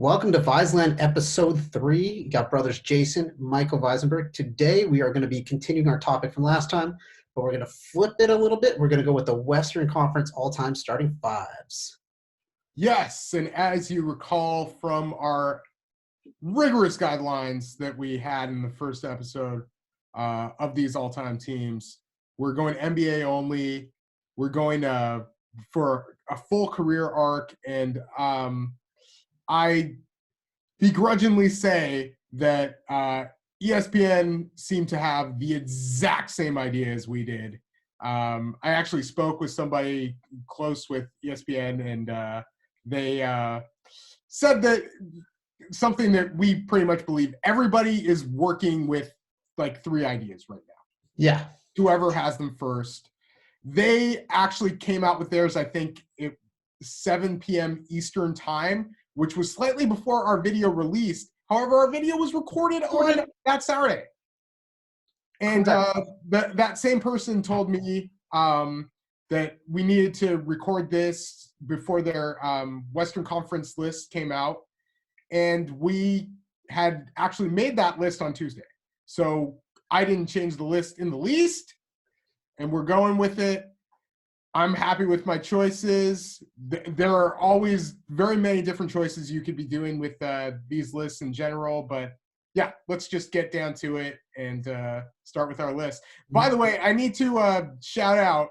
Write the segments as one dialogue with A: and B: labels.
A: Welcome to Viseland episode 3. You got brothers Jason, Michael Visenberg. Today we are going to be continuing our topic from last time, but we're going to flip it a little bit. We're going to go with the Western Conference all-time starting fives.
B: Yes, and as you recall from our rigorous guidelines that we had in the first episode of these all-time teams, we're going NBA only. We're going for a full career arc, and I begrudgingly say that ESPN seemed to have the exact same idea as we did. I actually spoke with somebody close with ESPN, and they said that something that we pretty much believe. Everybody is working with like 3 ideas right now.
A: Yeah.
B: Whoever has them first. They actually came out with theirs, I think, at 7 p.m. Eastern time, which was slightly before our video released. However, our video was recorded on that Saturday. And that same person told me that we needed to record this before their Western Conference list came out. And we had actually made that list on Tuesday. So I didn't change the list in the least. And we're going with it. I'm happy with my choices. There are always very many different choices you could be doing with these lists in general. But yeah, let's just get down to it and start with our list. By the way, I need to shout out,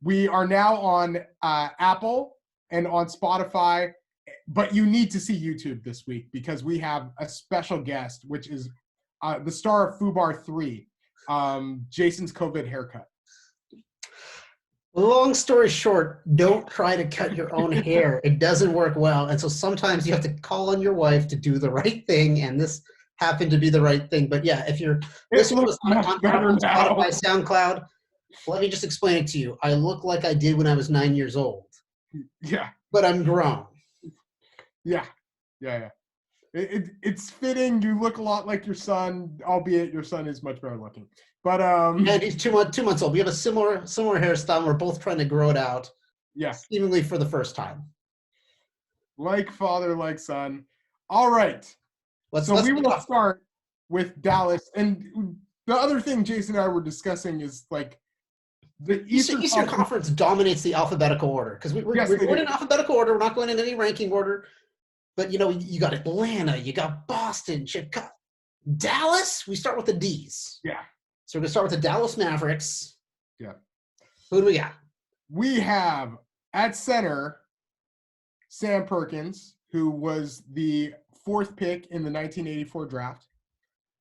B: we are now on Apple and on Spotify, but you need to see YouTube this week because we have a special guest, which is the star of FUBAR 3, Jason's COVID haircut.
A: Long story short, don't try to cut your own hair. It doesn't work well. And so sometimes you have to call on your wife to do the right thing, and this happened to be the right thing. But yeah, if you're listening to us on Spotify, SoundCloud, let me just explain it to you. I look like I did when I was 9 years old.
B: Yeah.
A: But I'm grown.
B: Yeah. It's fitting. You look a lot like your son, albeit your son is much better looking. But
A: and he's 2 months old. We have a similar hairstyle. We're both trying to grow it out.
B: Yeah.
A: Seemingly for the first time.
B: Like father, like son. All right. Let's we will start with Dallas. And the other thing Jason and I were discussing is like the Eastern
A: Conference dominates the alphabetical order because we're going in alphabetical order. We're not going in any ranking order. But, you got Atlanta, you got Boston, Chicago. Dallas, we start with the Ds.
B: Yeah.
A: So we're going to start with the Dallas Mavericks.
B: Yeah.
A: Who do we got?
B: We have, at center, Sam Perkins, who was the 4th pick in the 1984 draft.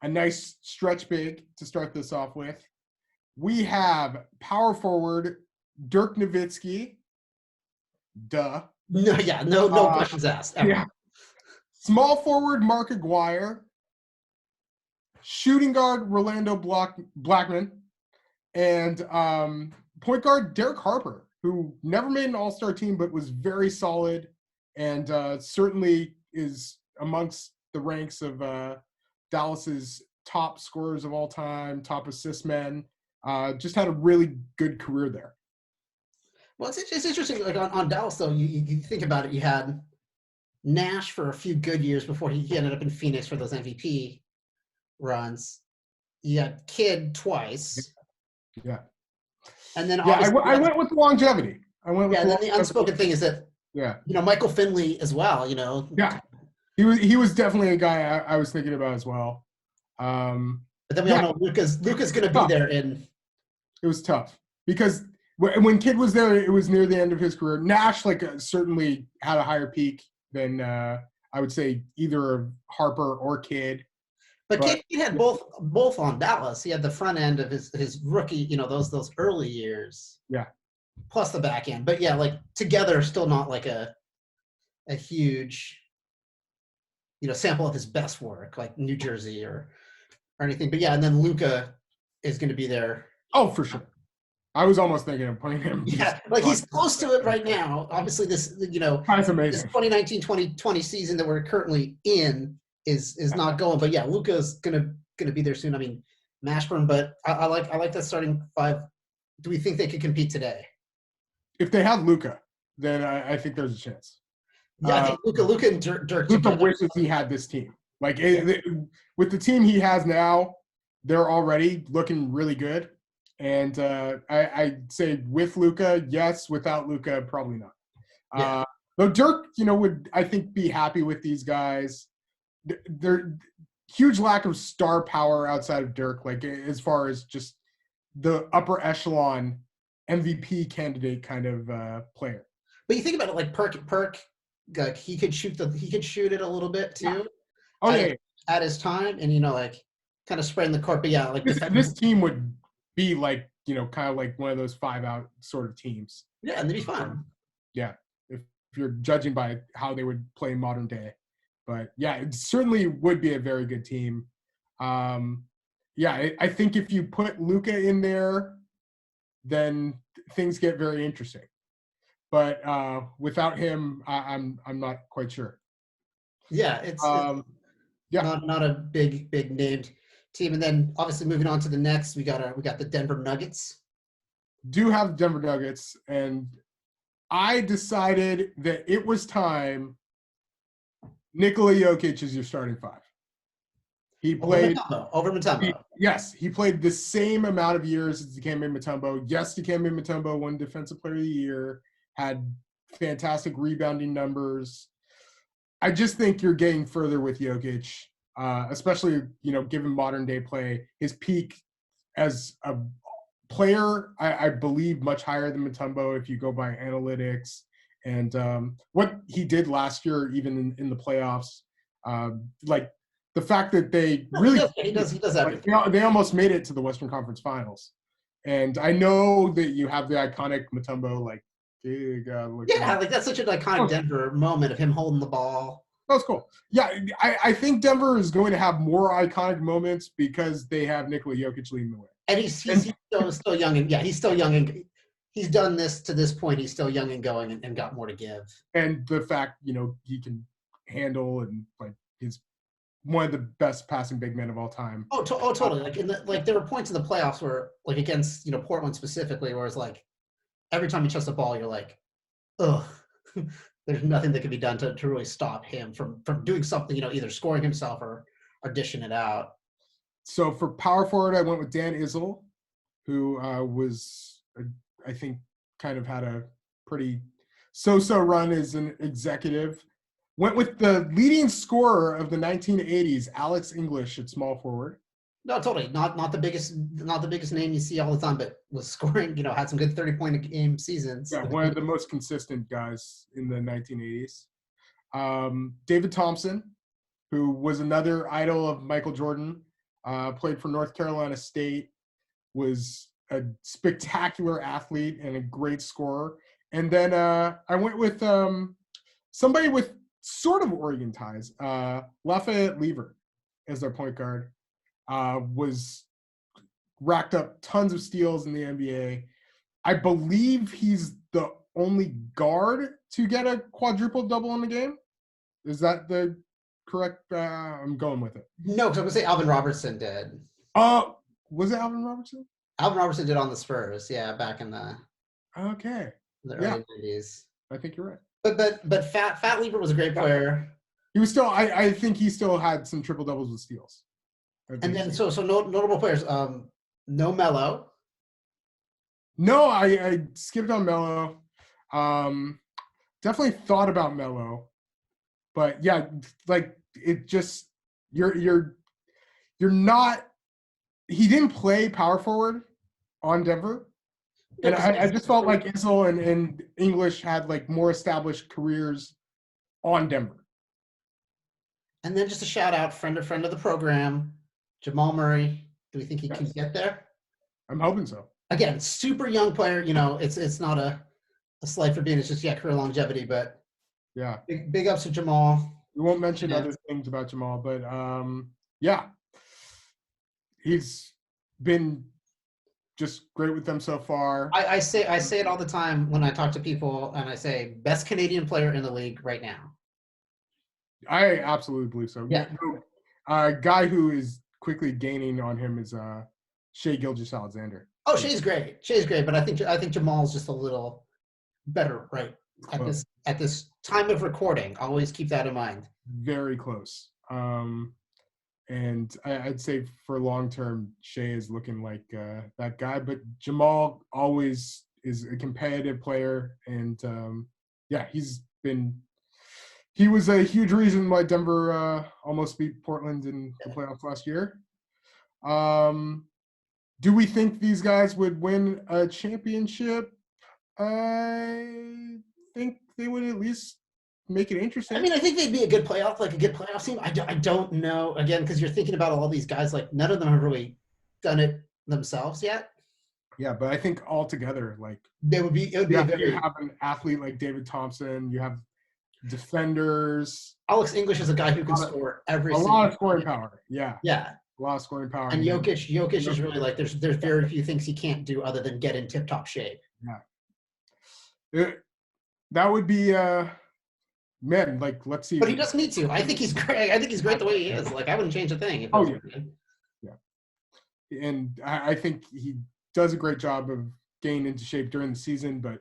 B: A nice stretch big to start this off with. We have power forward Dirk Nowitzki. Duh.
A: No questions asked. Ever.
B: Yeah. Small forward Mark Aguirre. Shooting guard Rolando Blackman. And point guard Derek Harper, who never made an all-star team but was very solid and certainly is amongst the ranks of Dallas's top scorers of all time, top assist men. Just had a really good career there.
A: Well, it's interesting. Like on Dallas, though, you think about it. You had Nash for a few good years before he ended up in Phoenix for those MVP runs. You had Kidd twice.
B: Yeah.
A: And then
B: I went with longevity.
A: Then the unspoken thing is that Michael Finley as well.
B: Yeah. He was definitely a guy I was thinking about as well.
A: But then we all know Luka's going to be there. And
B: it was tough because when Kidd was there, it was near the end of his career. Nash certainly had a higher peak than I would say either Harper or Kidd.
A: But Kidd had both on Dallas. He had the front end of his rookie, those early years.
B: Yeah.
A: Plus the back end. But together still not like a huge sample of his best work, like New Jersey or anything. But and then Luka is going to be there.
B: Oh, for sure. I was almost thinking of putting him.
A: Yeah, he's close to it right now. Obviously, this
B: that's amazing.
A: This 2019-2020 season that we're currently in is not going. But Luka's gonna be there soon. I mean, Mashburn, but I like that starting 5. Do we think they could compete today?
B: If they have Luka, then I think there's a chance.
A: Yeah, I think Luka and Dirk
B: Luka
A: together.
B: wishes he had this team. Like with the team he has now, they're already looking really good. And I'd say with Luka, yes. Without Luka, probably not.
A: Yeah.
B: Though Dirk, would I think be happy with these guys. They're huge lack of star power outside of Dirk, like as far as just the upper echelon MVP candidate kind of player.
A: But you think about it, like Perk, like he could shoot it a little bit too.
B: Yeah. Oh yeah.
A: At his time, and like kind of spreading the court. But yeah, like
B: this team would be like kind of like one of those 5 out sort of teams.
A: Yeah, and they'd be fun.
B: Yeah, if you're judging by how they would play modern day. But yeah, it certainly would be a very good team. Yeah, I think if you put Luka in there, then things get very interesting. But without him, I'm not quite sure.
A: Yeah, it's not a big named team. And then obviously moving on to the next, we got the Denver Nuggets.
B: Do have Denver Nuggets, and I decided that it was time. Nikola Jokic is your starting 5. He played
A: over Mutombo.
B: Yes, he played the same amount of years as Dikembe Mutombo. Yes, Dikembe Mutombo won Defensive Player of the Year, had fantastic rebounding numbers. I just think you're getting further with Jokic, especially given modern day play. His peak as a player, I believe, much higher than Mutombo if you go by analytics. And what he did last year, even in the playoffs, like the fact that they really
A: he does everything.
B: Like, they almost made it to the Western Conference Finals. And I know that you have the iconic Mutombo, like,
A: like that's such an iconic Denver moment of him holding the ball.
B: That was cool. Yeah, I think Denver is going to have more iconic moments because they have Nikola Jokic leading the way.
A: And he's still young, and he's still young, and he's done this to this point. He's still young and going, and got more to give.
B: And the fact he can handle, and like he's one of the best passing big men of all time.
A: Oh, totally. Like there were points in the playoffs where, like against Portland specifically, where it's like every time he touched the ball, you're like, ugh. There's nothing that can be done to really stop him from doing something, either scoring himself or dishing it out.
B: So for power forward, I went with Dan Issel, who was, I think, kind of had a pretty so-so run as an executive. Went with the leading scorer of the 1980s, Alex English at small forward.
A: No, totally. Not the biggest name you see all the time, but was scoring, had some good 30-point a game seasons.
B: Yeah, one of the most consistent guys in the 1980s. David Thompson, who was another idol of Michael Jordan, played for North Carolina State, was a spectacular athlete and a great scorer. And then I went with somebody with sort of Oregon ties, Lafayette Lever as their point guard. Was racked up tons of steals in the NBA. I believe he's the only guard to get a quadruple double in the game. Is that the correct? I'm going with it.
A: No, because I was going to say Alvin Robertson did.
B: Was it Alvin Robertson?
A: Alvin Robertson did on the Spurs, back in the
B: early
A: 90s.
B: I think you're right.
A: But Fat Lever was a great player.
B: He was still. I think he still had some triple doubles with steals.
A: And then so notable players. No Melo.
B: No, I skipped on Melo. Definitely thought about Melo, but yeah, like it just you're not. He didn't play power forward on Denver, and I just felt like Issel and English had like more established careers on Denver.
A: And then just a shout out, friend of the program, Jamal Murray. Do we think he can get there?
B: I'm hoping so.
A: Again, super young player. It's not a slight for being. It's just career longevity. But
B: yeah,
A: big ups to Jamal.
B: We won't mention other things about Jamal, but yeah, he's been just great with them so far.
A: I say it all the time when I talk to people, and I say best Canadian player in the league right now.
B: I absolutely believe so.
A: Yeah.
B: A guy who is quickly gaining on him is Shai Gilgeous-Alexander.
A: Oh, Shai's great, but I think Jamal's just a little better right at this time of recording. Always keep that in mind.
B: Very close. And I'd say for long term, Shea is looking like that guy. But Jamal always is a competitive player, and he was a huge reason why Denver almost beat Portland in the playoffs last year. Do we think these guys would win a championship? I think they would at least make it interesting.
A: I mean, I think they'd be a good playoff team. I don't know, again, because you're thinking about all these guys, like none of them have really done it themselves yet.
B: Yeah, but I think altogether, like
A: it would be
B: you have an athlete like David Thompson, you have defenders.
A: Alex English is a guy who can score
B: a lot of scoring power. Yeah.
A: Yeah.
B: A lot of scoring power.
A: And Jokic is really like there's very few things he can't do other than get in tip top shape.
B: Yeah. That would be man, like let's see.
A: But he doesn't need to. I think he's great. I think he's great the way he is. Like I wouldn't change a thing.
B: Yeah. And I think he does a great job of getting into shape during the season, but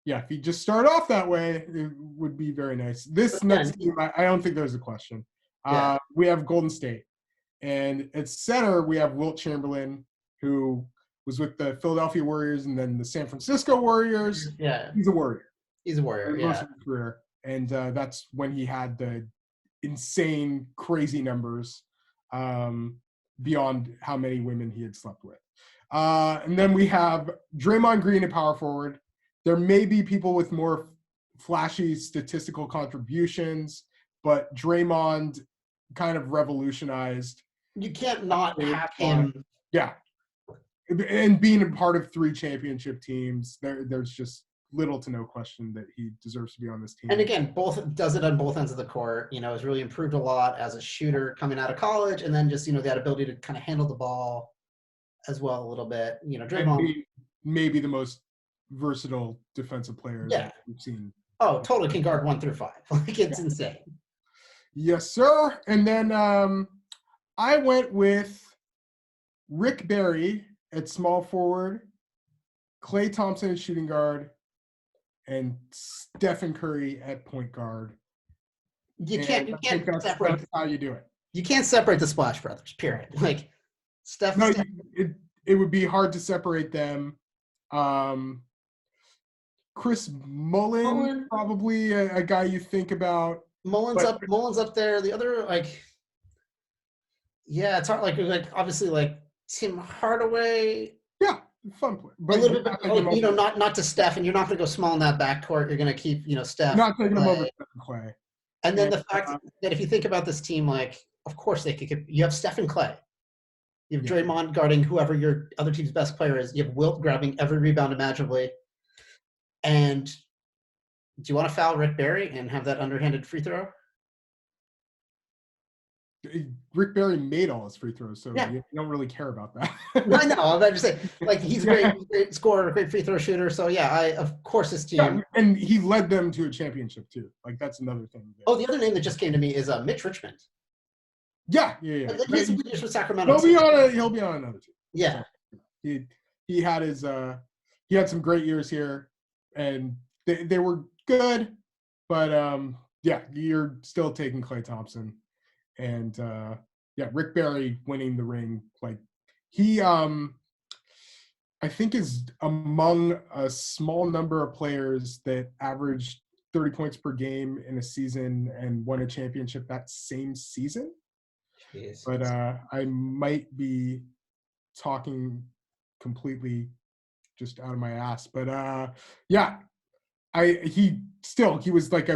B: yeah, if he just start off that way, it would be very nice. This next team, I don't think there's a question. We have Golden State. And at center, we have Wilt Chamberlain, who was with the Philadelphia Warriors and then the San Francisco Warriors.
A: Yeah.
B: He's a Warrior.
A: He's a Warrior,
B: most of his career. And that's when he had the insane, crazy numbers beyond how many women he had slept with. And then we have Draymond Green at power forward. There may be people with more flashy statistical contributions, but Draymond kind of revolutionized.
A: You can't not have him.
B: Yeah. And being a part of 3 championship teams, there's just little to no question that he deserves to be on this team.
A: And again, does it on both ends of the court. Has really improved a lot as a shooter coming out of college, and then just that ability to kind of handle the ball as well a little bit. Draymond
B: maybe the most versatile defensive player that we've seen.
A: Oh, totally can guard 1 through 5. Like it's insane.
B: Yes, sir. And then I went with Rick Barry at small forward, Klay Thompson at shooting guard, and Stephen Curry at point guard.
A: You can't separate.
B: That's how you do it.
A: You can't separate the Splash Brothers. Period. Like Steph.
B: No, it would be hard to separate them. Chris Mullen, probably a guy you think about.
A: Mullen's up there. The other it's hard. Like obviously like Tim Hardaway.
B: Yeah, fun play. But
A: a little bit, not to Steph, and you're not going to go small in that backcourt. You're going to keep, Steph.
B: Not taking him over Steph Clay.
A: And then the fact that if you think about this team, like, of course they could. You have Steph and Clay. You have Draymond guarding whoever your other team's best player is. You have Wilt grabbing every rebound imaginably. And do you want to foul Rick Barry and have that underhanded free throw?
B: Rick Barry made all his free throws, so you don't really care about that.
A: I know. I'm just saying, like, he's a great scorer, a great free throw shooter. So, of course, this team. Yeah,
B: and he led them to a championship, too. Like, that's another thing.
A: Oh, the other name that just came to me is Mitch Richmond.
B: Yeah.
A: He's with Sacramento.
B: He'll be on another team.
A: Yeah.
B: So he had he had some great years here, and they were good, but you're still taking Klay Thompson. And Rick Barry winning the ring, like he I think is among a small number of players that averaged 30 points per game in a season and won a championship that same season.
A: Jeez.
B: But I might be talking completely just out of my ass. But he was like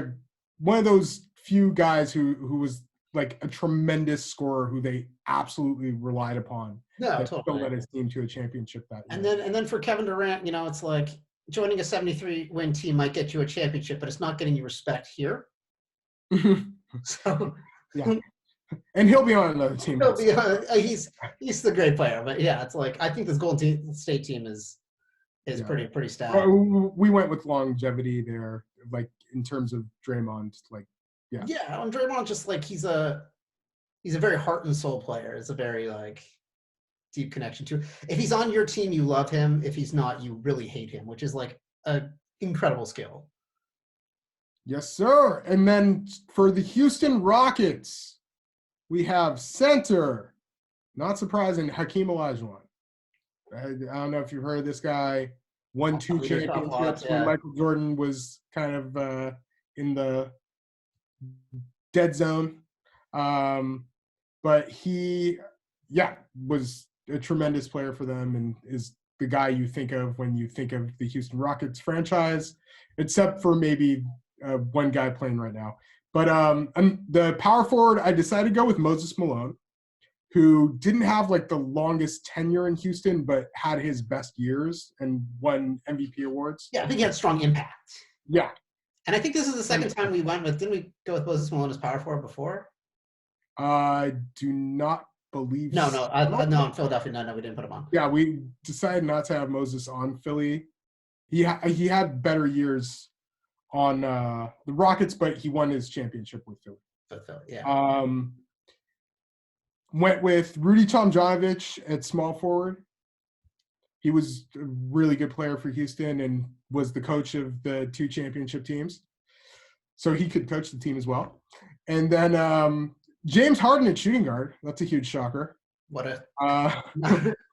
B: one of those few guys who was like a tremendous scorer who they absolutely relied upon.
A: No,
B: totally. Still led his team to a championship that
A: year. And then for Kevin Durant, it's like joining a 73-win team might get you a championship, but it's not getting you respect here. So
B: and he'll be on another team.
A: He's the great player, but it's like I think this Golden State team is pretty stout.
B: We went with longevity there, like in terms of Draymond, like.
A: Yeah, and Draymond just like he's a very heart and soul player. It's a very like deep connection to. If he's on your team, you love him. If he's not, you really hate him, which is like an incredible skill.
B: Yes, sir. And then for the Houston Rockets, we have center, not surprising, Hakeem Olajuwon. I don't know if you've heard of this guy. Won 2 championships when Michael Jordan was kind of in the dead zone. But he, was a tremendous player for them and is the guy you think of when you think of the Houston Rockets franchise, except for maybe one guy playing right now. But the power forward, I decided to go with Moses Malone, who didn't have like the longest tenure in Houston, but had his best years and won MVP awards.
A: Yeah, I think he had strong impact.
B: Yeah.
A: And I think this is the second time we went with, didn't we go with Moses Malone as power forward before?
B: I do not believe
A: No,
B: so.
A: no, in Philadelphia, no, we didn't put him on.
B: Yeah, we decided not to have Moses on Philly. He had better years on the Rockets, but he won his championship with Philly.
A: Yeah.
B: Went with Rudy Tomjanovich at small forward. He was a really good player for Houston and was the coach of the 2 championship teams. So he could coach the team as well. And then James Harden at shooting guard. That's a huge shocker.
A: What a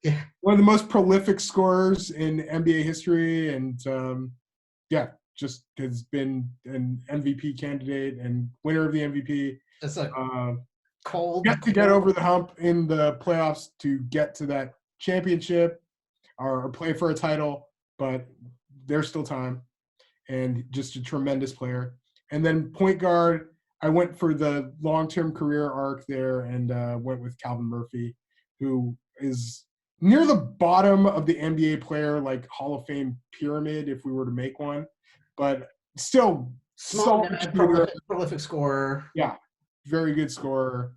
B: yeah. One of the most prolific scorers in NBA history, and just has been an MVP candidate and winner of the MVP.
A: It's like cold.
B: To get over the hump in the playoffs to get to that championship or play for a title, but there's still time, and just a tremendous player. And then point guard, I went for the long-term career arc there and went with Calvin Murphy, who is near the bottom of the NBA player, like Hall of Fame pyramid, if we were to make one, but still
A: small, prolific scorer.
B: Yeah, very good scorer.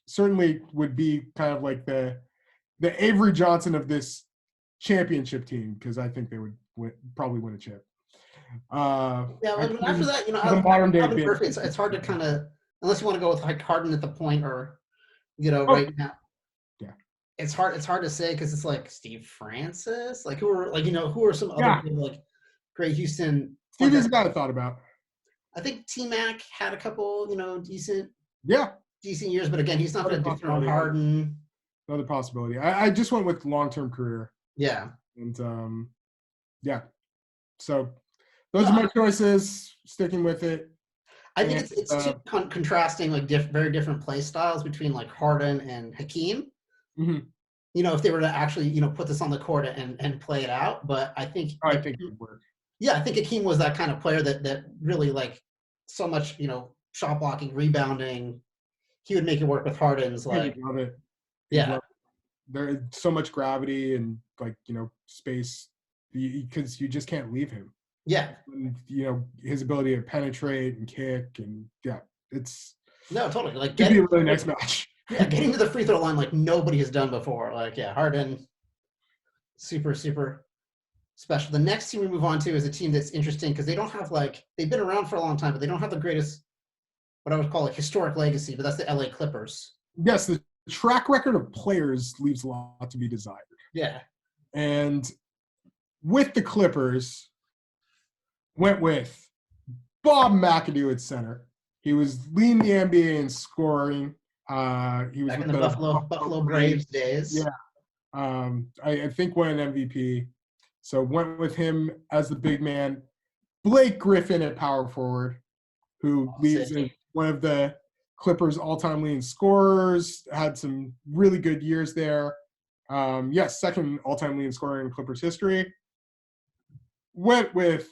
B: Certainly would be kind of like the Avery Johnson of this championship team, because I think they would probably win a chip.
A: After that,
B: modern day
A: it's hard to kind of, unless you want to go with like Harden at the point or right now.
B: Yeah,
A: it's hard to say because it's like Steve Francis, like who are some other people, like great Houston.
B: Stevie's got a thought about.
A: I think T-Mac had a couple, decent years, but again, he's not going to dethrone Harden.
B: Another possibility. I just went with long-term career.
A: Yeah.
B: And so those are my choices. Sticking with it.
A: I think it's two contrasting, like very different play styles between like Harden and Hakeem.
B: Mm-hmm.
A: If they were to actually, put this on the court and play it out. But I think
B: it would work.
A: Yeah, I think Hakeem was that kind of player that really like so much, shot blocking, rebounding. He would make it work with Harden's like.
B: Love it.
A: Yeah.
B: There's so much gravity and like, space because you just can't leave him.
A: Yeah.
B: And, his ability to penetrate and kick and it's.
A: No, totally. Like
B: it'd be a really nice match.
A: Yeah, getting to the free throw line like nobody has done before. Like, Harden, super, super special. The next team we move on to is a team that's interesting because they don't have they've been around for a long time, but they don't have the greatest, what I would call historic legacy, but that's the LA Clippers.
B: Yes, the track record of players leaves a lot to be desired.
A: Yeah.
B: And with the Clippers, went with Bob McAdoo at center. He was leading the NBA in scoring. He was
A: back in the Buffalo Braves days.
B: Yeah. I think won an MVP. So went with him as the big man. Blake Griffin at power forward, who leads as one of the Clippers all-time leading scorers, had some really good years there. Second all-time leading scorer in Clippers history. Went with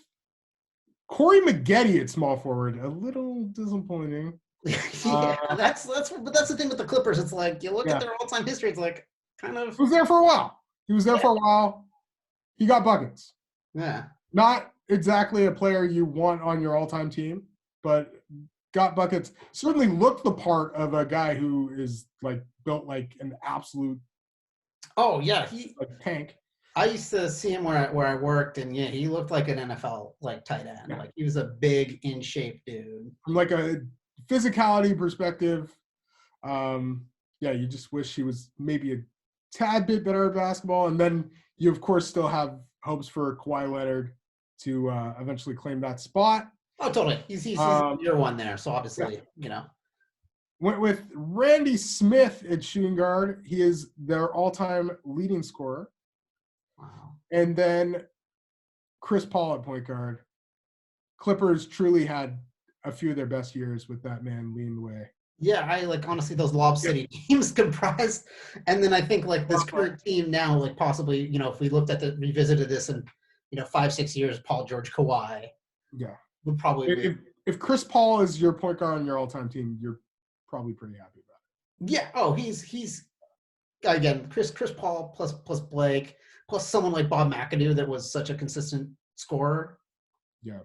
B: Cory Mcgee at small forward. A little disappointing.
A: That's the thing with the Clippers. It's like you look at their all-time history. It's like kind of.
B: He was there for a while. He got buckets.
A: Yeah.
B: Not exactly a player you want on your all-time team, but got buckets. Certainly looked the part of a guy who is like built like an absolute.
A: Oh yeah,
B: tank.
A: I used to see him where I worked, and he looked like an NFL tight end. Yeah. Like he was a big, in shape dude.
B: From like a physicality perspective, you just wish he was maybe a tad bit better at basketball. And then you of course still have hopes for Kawhi Leonard to eventually claim that spot.
A: Oh, totally. He's year one there, so obviously,
B: Went with Randy Smith at shooting guard. He is their all-time leading scorer.
A: Wow.
B: And then Chris Paul at point guard. Clippers truly had a few of their best years with that man leading the way.
A: Yeah, I honestly those Lob City teams comprised, and then I think this current team now, possibly, if we revisited this in, 5-6 years, Paul George, Kawhi.
B: Yeah.
A: Would probably
B: if Chris Paul is your point guard on your all-time team, you're probably pretty happy about it.
A: Yeah. Oh, he's again Chris Paul plus Blake plus someone like Bob McAdoo that was such a consistent scorer.
B: Yeah.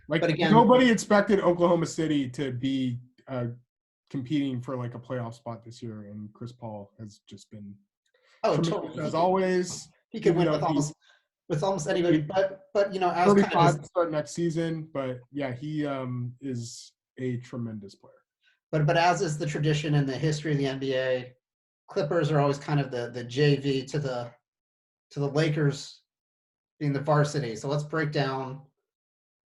B: But again, nobody expected Oklahoma City to be competing for a playoff spot this year, and Chris Paul has just been
A: totally
B: as always.
A: He could win with almost anybody, but as
B: 35 to start next season. But yeah, he is a tremendous player.
A: But as is the tradition in the history of the NBA, Clippers are always kind of the JV to the Lakers being the varsity. So let's break down.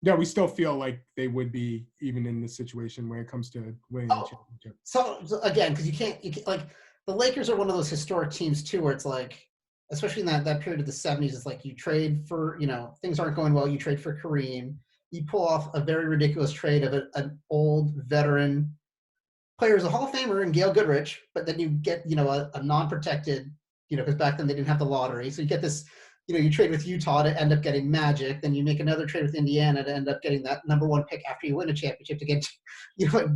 B: Yeah, we still feel like they would be even in this situation when it comes to winning the championship.
A: So again, because you can't the Lakers are one of those historic teams too, where it's especially in that period of the 70s, it's you trade for, things aren't going well, you trade for Kareem, you pull off a very ridiculous trade of an old veteran player as a Hall of Famer in Gail Goodrich, but then you get, a non-protected, because back then they didn't have the lottery. So you get this, you trade with Utah to end up getting Magic, then you make another trade with Indiana to end up getting that number one pick after you win a championship to get,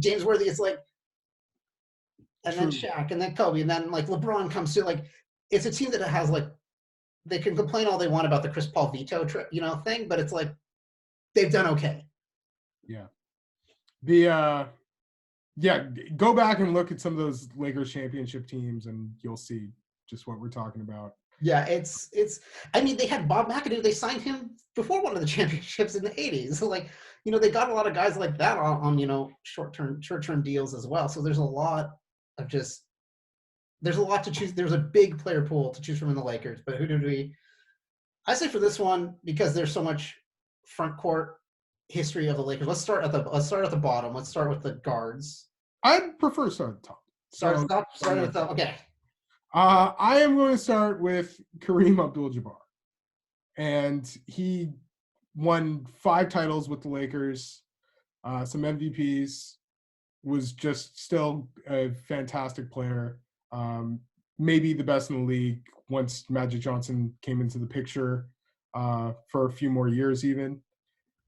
A: James Worthy. It's and then Shaq, and then Kobe, and then LeBron comes to it's a team that has they can complain all they want about the Chris Paul veto thing, but it's they've done okay.
B: Yeah. Go back and look at some of those Lakers championship teams, and you'll see just what we're talking about.
A: Yeah, it's. I mean, they had Bob McAdoo. They signed him before one of the championships in the 80s. So, they got a lot of guys like that on short-term deals as well. So there's a lot to choose. There's a big player pool to choose from in the Lakers. But who did we? I say for this one, because there's so much front court history of the Lakers. Let's start at the bottom. Let's start with the guards.
B: I'd prefer to start at the top.
A: Start with the okay.
B: I am going to start with Kareem Abdul-Jabbar, and he won 5 titles with the Lakers, some MVPs. Was just still a fantastic player, maybe the best in the league once Magic Johnson came into the picture for a few more years even.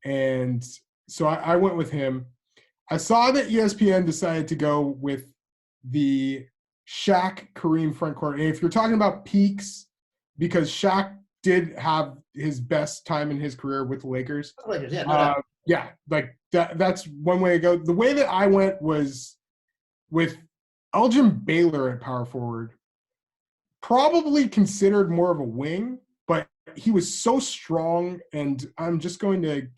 B: And so I went with him. I saw that ESPN decided to go with the Shaq Kareem frontcourt. And if you're talking about peaks, because Shaq did have his best time in his career with the Lakers.
A: Lakers, yeah, no doubt.
B: Yeah, that's one way to go. The way that I went was with Elgin Baylor at power forward, probably considered more of a wing, but he was so strong, and I'm just going to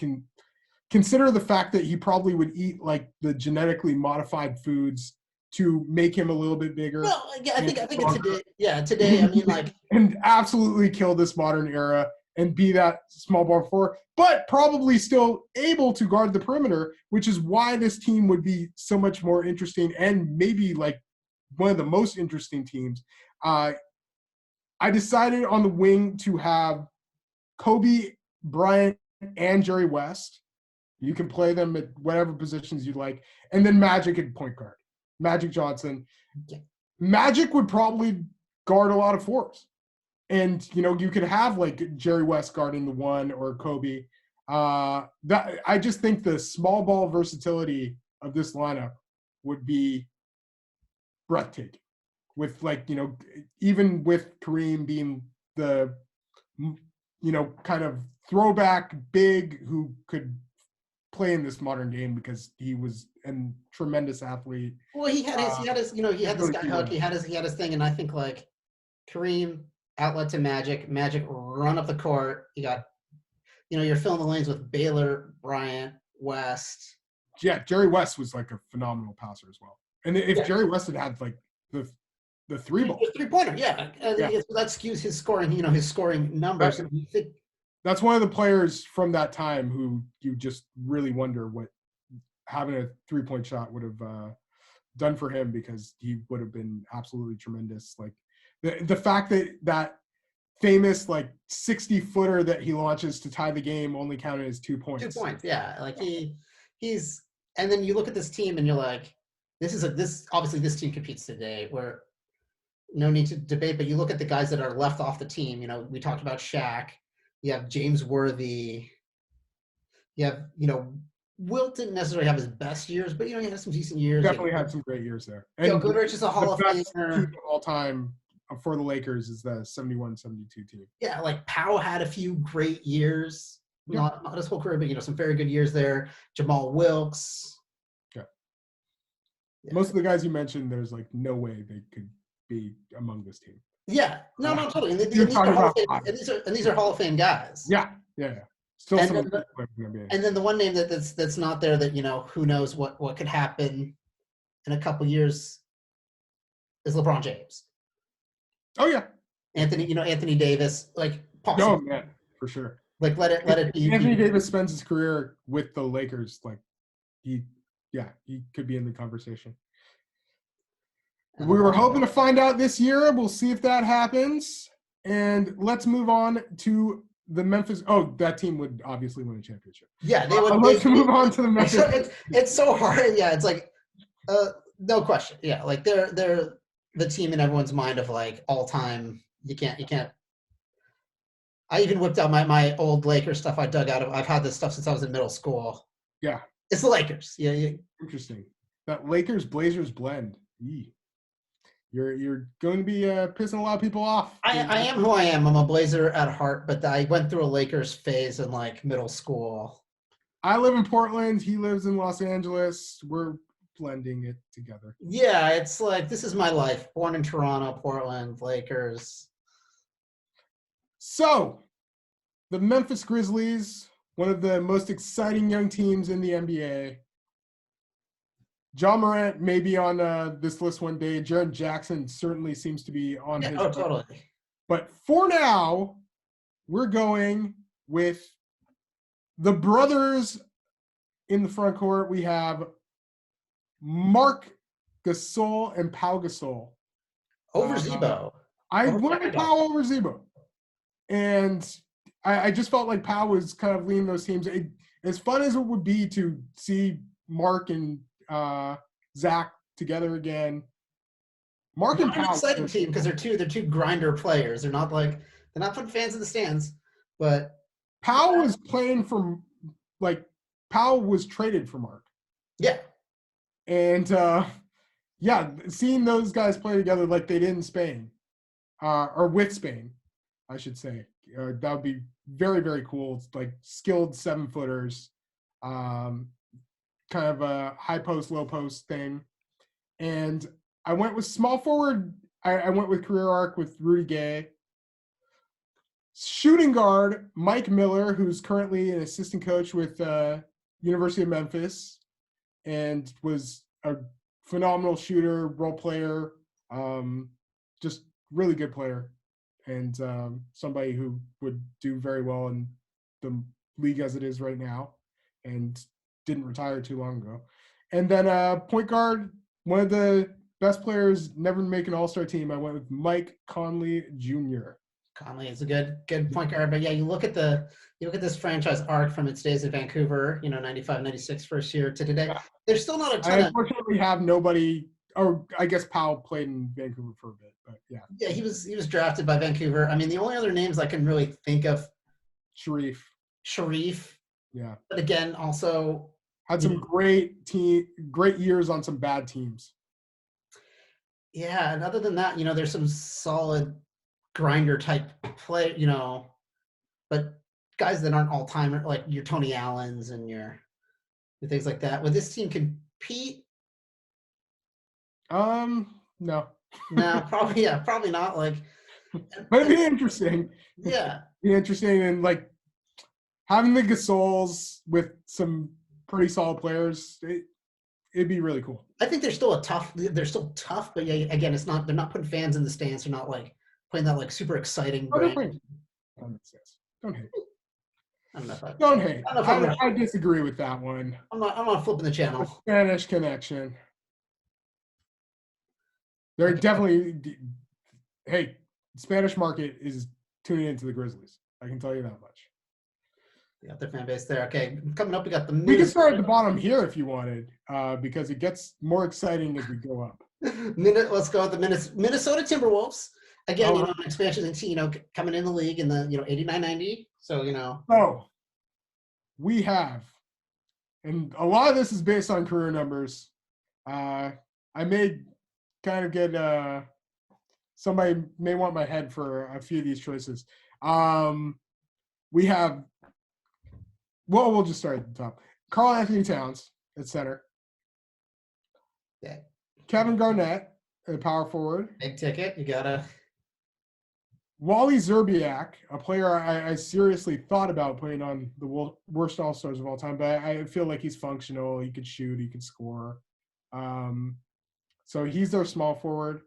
B: consider the fact that he probably would eat the genetically modified foods to make him a little bit bigger.
A: Well, yeah, I think today. Yeah, today. I mean,
B: and absolutely kill this modern era and be that small ball forward, but probably still able to guard the perimeter, which is why this team would be so much more interesting and maybe one of the most interesting teams. I decided on the wing to have Kobe, Bryant, and Jerry West. You can play them at whatever positions you'd like. And then Magic at point guard. Magic Johnson. Magic would probably guard a lot of fours. And, you could have Jerry West guarding the 1 or Kobe. I just think the small ball versatility of this lineup would be breathtaking. With even with Kareem being the, kind of throwback big who could play in this modern game because he was a tremendous athlete.
A: Well, he had his he had this guy hook, he had his thing, and I think Kareem outlet to Magic run up the court. You got, you're filling the lanes with Baylor, Bryant, West.
B: Yeah, Jerry West was a phenomenal passer as well. And if Jerry West had the 3 ball,
A: the 3-pointer, that skews his scoring, his scoring numbers.
B: Right.
A: And you think
B: That's one of the players from that time who you just really wonder what having a 3-point shot would have done for him, because he would have been absolutely tremendous. Like the fact that famous like 60-footer that he launches to tie the game only counted as 2 points.
A: 2 points, yeah. Like he's, and then you look at this team and you're like, obviously this team competes today, where no need to debate, but you look at the guys that are left off the team. You know, we talked about Shaq. You have James Worthy. You have, Wilt didn't necessarily have his best years, but, he had some decent years.
B: Definitely had some great years there. And
A: Goodrich is a Hall of Famer.
B: All time for the Lakers is the 71-72 team.
A: Yeah, like Powell had a few great years.
B: Yeah.
A: Not his whole career, but, some very good years there. Jamal Wilkes.
B: Yeah. Most of the guys you mentioned, there's like no way they could be among this team.
A: Yeah, no, totally. And these are Hall of Fame guys.
B: Yeah. Still,
A: and then the one name that's not there that who knows what could happen in a couple years is LeBron James.
B: Oh yeah,
A: Anthony Davis, like possible.
B: Oh man, for sure.
A: Like let it be.
B: Anthony Davis spends his career with the Lakers. Like he could be in the conversation. We were hoping to find out this year. We'll see if that happens. And let's move on to the Memphis. Oh, that team would obviously win a championship.
A: Yeah, they would.
B: Let's move on to the Memphis.
A: It's so hard. Yeah, it's like, no question. Yeah, like they're the team in everyone's mind of like all time. You can't. I even whipped out my old Lakers stuff I dug out of. I've had this stuff since I was in middle school.
B: Yeah,
A: it's the Lakers. Yeah.
B: Interesting. That Lakers Blazers blend. Eee. You're going to be pissing a lot of people off.
A: I am who I am. I'm a Blazer at heart, but I went through a Lakers phase in like middle school.
B: I live in Portland. He lives in Los Angeles. We're blending it together.
A: Yeah, it's like this is my life. Born in Toronto, Portland, Lakers.
B: So, the Memphis Grizzlies, one of the most exciting young teams in the NBA. Jamal Murray may be on this list one day. Jaren Jackson certainly seems to be on his list.
A: Totally.
B: But for now, we're going with the brothers in the front court. We have Marc Gasol and Pau Gasol.
A: Over Zebo.
B: I went Pau over Zebo. And I just felt like Pau was kind of leading those teams. As fun as it would be to see Mark and Zach together again. Mark and Pau.
A: Exciting team because they're two grinder players. They're not putting fans in the stands, but
B: Pau was playing for Pau was traded for Mark.
A: Yeah.
B: And seeing those guys play together like they did in Spain, or with Spain, I should say, that would be very, very cool. It's like skilled 7-footers. Kind of a high post, low post thing. And I went with small forward. I went with career arc with Rudy Gay. Shooting guard, Mike Miller, who's currently an assistant coach with University of Memphis and was a phenomenal shooter, role player, just really good player, and somebody who would do very well in the league as it is right now and didn't retire too long ago. And then point guard, one of the best players never to make an all-star team. I went with Mike Conley Jr.
A: Conley is a good point guard, but yeah, you look at this franchise arc from its days in Vancouver, 95, 96 first year to today. There's still not a ton.
B: I unfortunately have nobody, or I guess Powell played in Vancouver for a bit, but yeah.
A: Yeah, he was drafted by Vancouver. I mean, the only other names I can really think of,
B: Sharif. Yeah.
A: But again, also
B: had some great years on some bad teams.
A: Yeah, and other than that, there's some solid grinder type play, but guys that aren't all time, like your Tony Allens and your things like that. Would this team compete?
B: No.
A: No, probably not. Like,
B: but it'd be interesting.
A: Yeah,
B: be interesting, and like having the Gasols with some pretty solid players. It'd be really cool.
A: I think they're still tough, but yeah, again, they're not putting fans in the stands. They're not like playing that like super exciting.
B: Don't hate.
A: I don't know if I,
B: Don't hate.
A: I don't know if
B: I disagree with that one.
A: I'm not flipping the channel.
B: Spanish connection. They're definitely. Hey, Spanish market is tuning into the Grizzlies. I can tell you that much.
A: We got their fan base there. Okay, coming up, we got the.
B: We can start at the bottom here if you wanted, because it gets more exciting as we go up.
A: Let's go with the Minnesota Timberwolves. Again, expansion into, coming in the league in the, 89-90. So,
B: So, we have, and a lot of this is based on career numbers. I may kind of get, somebody may want my head for a few of these choices. We have, we'll just start at the top. Karl Anthony Towns at center.
A: Yeah.
B: Kevin Garnett at power forward.
A: Big ticket. You got to.
B: Wally Szczerbiak, a player I seriously thought about putting on the worst All-Stars of all time, but I feel like he's functional. He could shoot. He could score. So he's their small forward.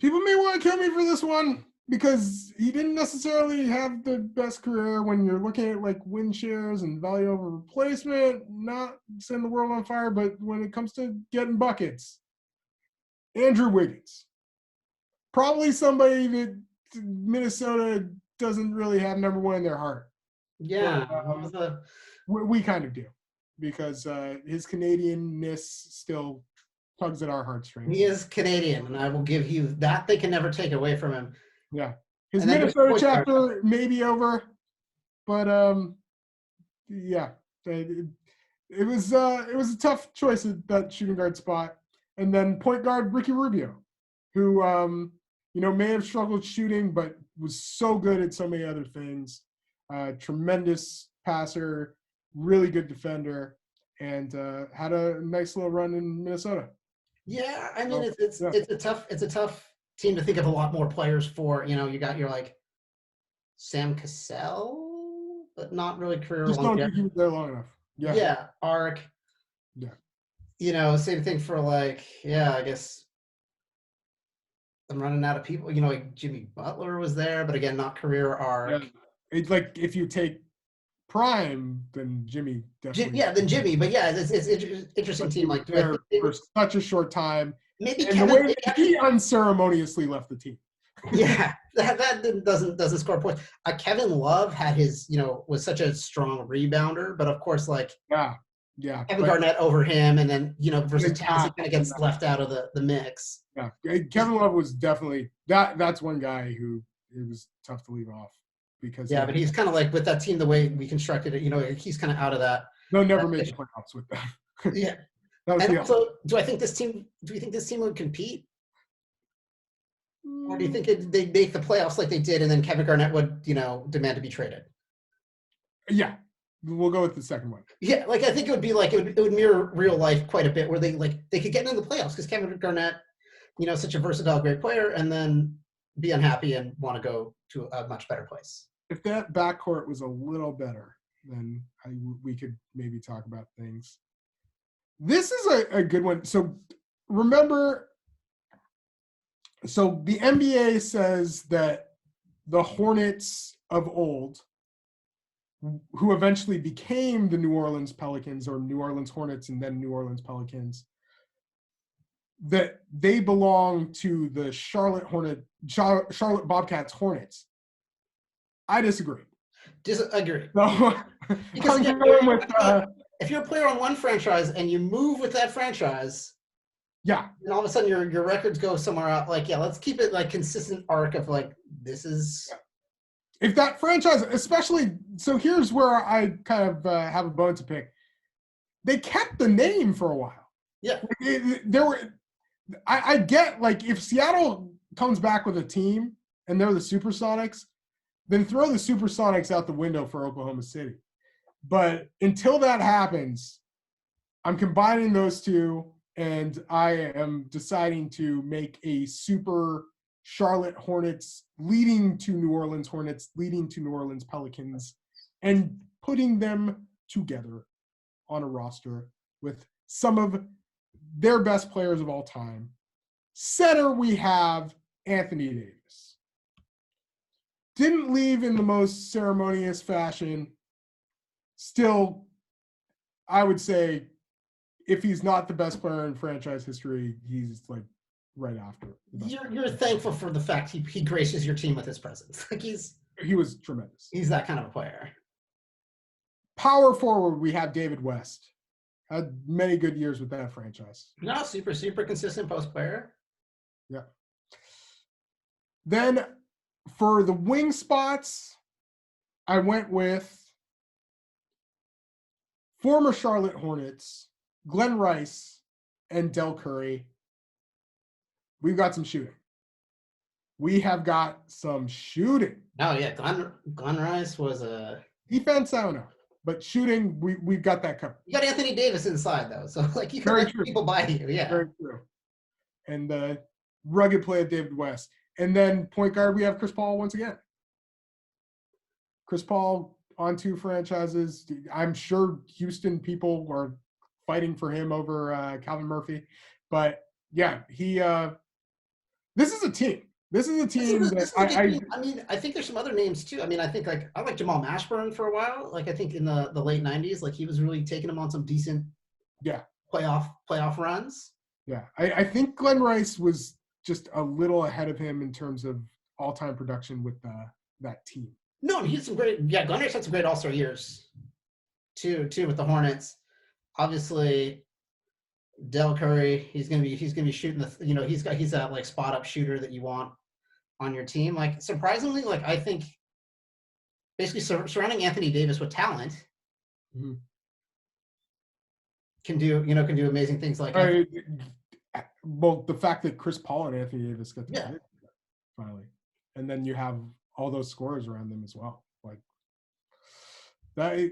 B: People may want to kill me for this one because he didn't necessarily have the best career when you're looking at like win shares and value over replacement, not setting the world on fire, but when it comes to getting buckets, Andrew Wiggins. Probably somebody that Minnesota doesn't really have number one in their heart.
A: Yeah.
B: But, we kind of do because his Canadianness still tugs at our heartstrings.
A: He is Canadian, and I will give you that. They can never take away from him.
B: Yeah. His Minnesota chapter may be over, but yeah. It was a tough choice at that shooting guard spot. And then point guard Ricky Rubio, who may have struggled shooting, but was so good at so many other things. Tremendous passer, really good defender, and had a nice little run in Minnesota.
A: Yeah, I mean it's a tough team to think of a lot more players for. You got your like Sam Cassell, but not really career.
B: Just don't think he was there long enough. Yeah.
A: Yeah, Arc.
B: Yeah.
A: Same thing for like, I guess I'm running out of people. Like Jimmy Butler was there, but again, not career arc.
B: Yeah. It's like if you take prime, then Jimmy definitely.
A: Then Jimmy. But yeah, it's interesting team like
B: there for such a short time.
A: Maybe
B: and the way that he unceremoniously left the team.
A: Yeah, that doesn't score points. Kevin Love had his, was such a strong rebounder, but of course, like Kevin Garnett over him, and then versus Towns, he kind of gets left out of the mix.
B: Yeah, Kevin Love was definitely that's one guy who it was tough to leave off because
A: but he's kind of like with that team the way we constructed it. He's kind of out of that.
B: They'll never make the playoffs with that.
A: Yeah. And also, do we think this team would compete? Or do you think they'd make the playoffs like they did, and then Kevin Garnett would, demand to be traded? Yeah.
B: We'll go with the second one.
A: Yeah, like I think it would be like it would mirror real life quite a bit, where they could get into the playoffs because Kevin Garnett, such a versatile, great player, and then be unhappy and want to go to a much better place.
B: If that backcourt was a little better, then we could maybe talk about things. This is a good one. So remember, so the NBA says that the Hornets of old, who eventually became the New Orleans Pelicans or New Orleans Hornets and then New Orleans Pelicans, that they belong to the Charlotte Bobcats Hornets. I disagree.
A: Disagree.
B: So,
A: because if you're a player on one franchise and you move with that franchise, and all of a sudden your records go somewhere out. Like, let's keep it like consistent arc of like this is.
B: If that franchise, especially, so here's where I kind of have a bone to pick. They kept the name for a while.
A: Yeah,
B: I get like if Seattle comes back with a team and they're the Supersonics, then throw the Supersonics out the window for Oklahoma City. But until that happens, I'm combining those two, and I am deciding to make a super Charlotte Hornets leading to New Orleans Hornets, leading to New Orleans Pelicans, and putting them together on a roster with some of their best players of all time. Center, we have Anthony Davis. Didn't leave in the most ceremonious fashion. Still, I would say if he's not the best player in franchise history, he's like right after.
A: You're thankful for the fact he graces your team with his presence. Like
B: he was tremendous.
A: He's that kind of a player.
B: Power forward, we have David West. Had many good years with that franchise.
A: No, super consistent post player.
B: Yeah. Then for the wing spots, I went with former Charlotte Hornets, Glenn Rice, and Del Curry. We've got some shooting. We have got some shooting.
A: Oh, yeah. Glenn Rice was a...
B: Defense, I don't know. But shooting, we've got that covered.
A: You got Anthony Davis inside, though. So, like, you can let people by you. Yeah.
B: Very true. And the rugged play of David West. And then point guard, we have Chris Paul once again. Chris Paul on 2 franchises. I'm sure Houston people are fighting for him over Calvin Murphy. But, yeah, this is a team. This is a team
A: I think there's some other names, too. I mean, I think, like, I like Jamal Mashburn for a while. Like, I think in the late 90s, like, he was really taking them on some decent playoff runs.
B: Yeah. I think Glenn Rice was just a little ahead of him in terms of all-time production with that team.
A: No, he had some great – yeah, Glenn Rice had some great all-star years, too, with the Hornets. Obviously – Del Curry, he's gonna be shooting he's that like spot up shooter that you want on your team. Like surprisingly, like I think basically surrounding Anthony Davis with talent can do amazing things. Like
B: well, the fact that Chris Paul and Anthony Davis got together finally, and then you have all those scorers around them as well. Like that,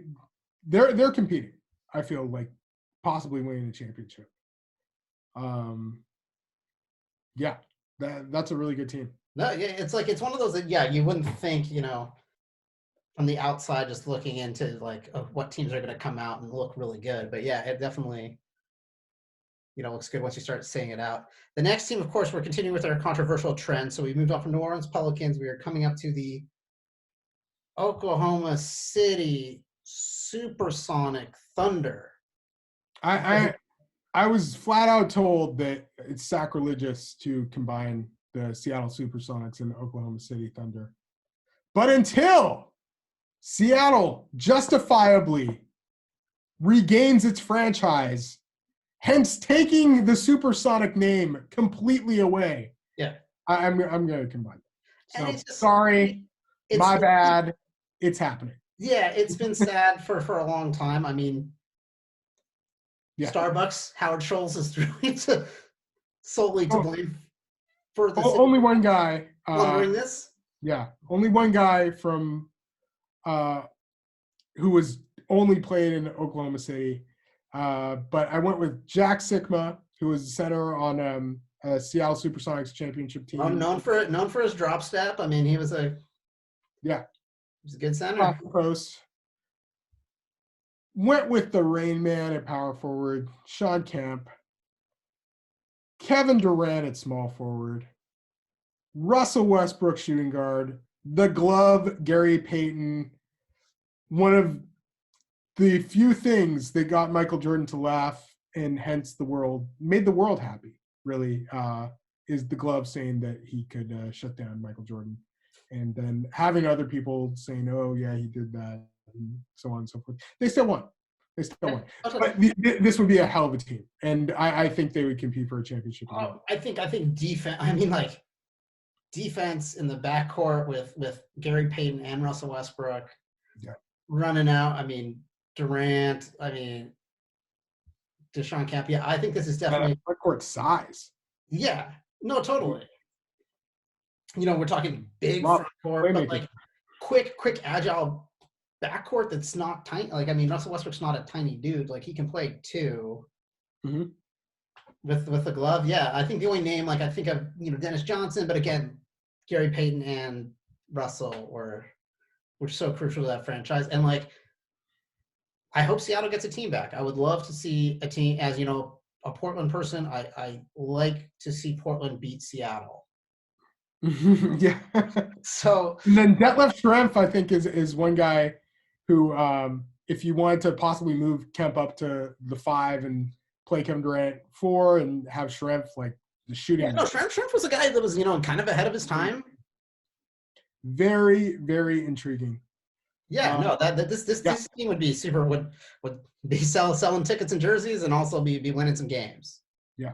B: they're competing. I feel like possibly winning the championship. That's a really good team.
A: No, yeah, it's one of those that you wouldn't think, from the outside just looking into like what teams are going to come out and look really good. But yeah, it definitely looks good once you start saying it out. The next team, of course, we're continuing with our controversial trend. So we moved on from New Orleans Pelicans. We are coming up to the Oklahoma City Supersonic Thunder.
B: I was flat out told that it's sacrilegious to combine the Seattle Supersonics and the Oklahoma City Thunder. But until Seattle justifiably regains its franchise, hence taking the Supersonic name completely away, I'm going to combine them. So, sorry, my bad. It's happening.
A: Yeah, it's been sad for a long time. I mean, Starbucks, Howard Schultz is really solely to blame for the
B: only one guy
A: wondering this.
B: Yeah, only one guy from who was only played in Oklahoma City. But I went with Jack Sikma, who was the center on Seattle Supersonics championship team.
A: Known for his drop step. I mean, he was a good center.
B: Off the post. Went with the Rain Man at power forward, Sean Kemp, Kevin Durant at small forward, Russell Westbrook shooting guard, the glove, Gary Payton. One of the few things that got Michael Jordan to laugh and hence made the world happy, really, is the glove saying that he could shut down Michael Jordan. And then having other people saying, oh, yeah, he did that, and so on and so forth. They still won. But this would be a hell of a team. And I think they would compete for a championship.
A: I think defense, defense in the backcourt with Gary Payton and Russell Westbrook running out. I mean, Durant, Deshaun Kemp. Yeah, I think this is definitely
B: court size.
A: Yeah, no, totally. We're talking big front court, but like quick, agile backcourt that's not tiny. Like, Russell Westbrook's not a tiny dude. Like, he can play too.
B: Mm-hmm.
A: With the glove. Yeah, I think the only name, like, I think of, Dennis Johnson, but again, Gary Payton and Russell were so crucial to that franchise. And, like, I hope Seattle gets a team back. I would love to see a team, as, a Portland person, I like to see Portland beat Seattle.
B: Yeah.
A: So
B: And then Detlef Schrempf, I think, is one guy who, if you wanted to possibly move Kemp up to the 5 and play Kevin Durant 4 and have Schrempf like the shooting.
A: yeah, no, Schrempf was a guy that was, kind of ahead of his time.
B: Very, very intriguing.
A: Yeah, no, this team would be super would be selling tickets and jerseys and also be winning some games.
B: Yeah.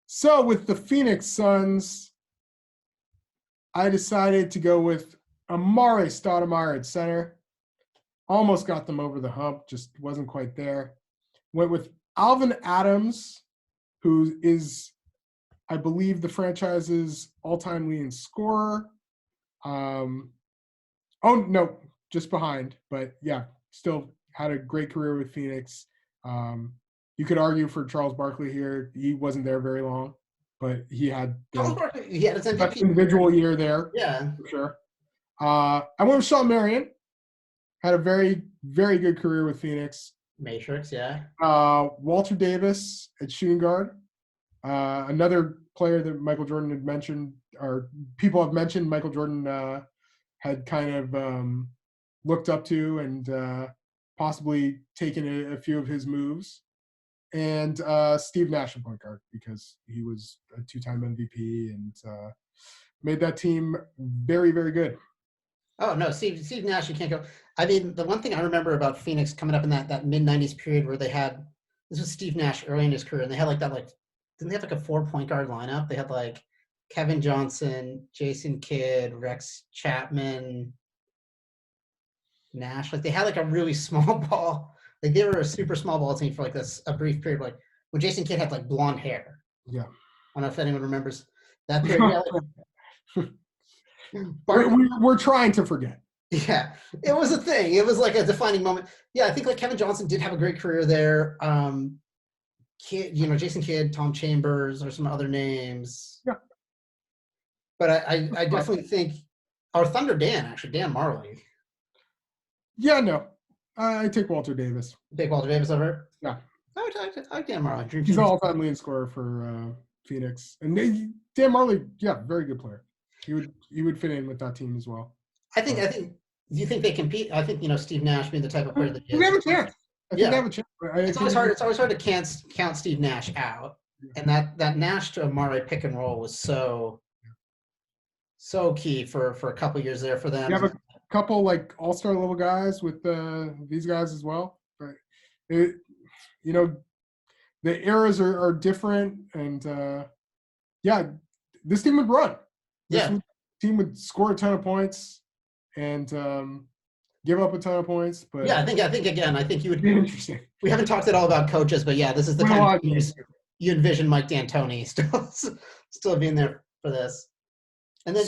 B: So with the Phoenix Suns, I decided to go with Amare Stoudemire at center. Almost got them over the hump, just wasn't quite there. Went with Alvin Adams, who is, I believe, the franchise's all-time leading scorer. Just behind, but yeah, still had a great career with Phoenix. You could argue for Charles Barkley here. He wasn't there very long, but he had
A: Charles Barkley, he had his MVP
B: individual year there.
A: Yeah,
B: for sure. I went with Sean Marion. Had a very, very good career with Phoenix.
A: Matrix, yeah.
B: Walter Davis at shooting guard. Another player that Michael Jordan had mentioned, or people have mentioned Michael Jordan had kind of looked up to and possibly taken a few of his moves. And Steve Nash at point guard, because he was a 2-time MVP and made that team very, very good.
A: Oh, no, Steve Nash, you can't go. I mean, the one thing I remember about Phoenix coming up in that mid-'90s period where they had – this was Steve Nash early in his career, and they had didn't they have a 4-point guard lineup? They had Kevin Johnson, Jason Kidd, Rex Chapman, Nash. They had a really small ball. They were a super small ball team for a brief period. When Jason Kidd had blonde hair.
B: Yeah.
A: I don't know if anyone remembers that period.
B: We're trying to forget.
A: Yeah, it was a thing. It was a defining moment. Yeah, I think Kevin Johnson did have a great career there. Jason Kidd, Tom Chambers, or some other names.
B: Yeah.
A: But I definitely think our Thunder Dan Marley.
B: Yeah, no. I take Walter Davis.
A: You take Walter Davis over?
B: Yeah.
A: I like Dan Marley.
B: He's an all-time leading scorer for Phoenix. And Dan Marley, yeah, very good player. He would fit in with that team as well.
A: I think. Do you think they compete? I think Steve Nash being the type of player that he is.
B: They have a chance. I think they have a chance.
A: It's always hard to count Steve Nash out. And that Nash to Amare pick and roll was so key for a couple of years there for them.
B: You have a couple all-star level guys with these guys as well. But the eras are different, and this team would run. This team would score a ton of points and give up a ton of points. But
A: yeah, I think you would
B: be interesting.
A: We haven't talked at all about coaches, but yeah, this is the time you envision Mike D'Antoni still being there for this. And then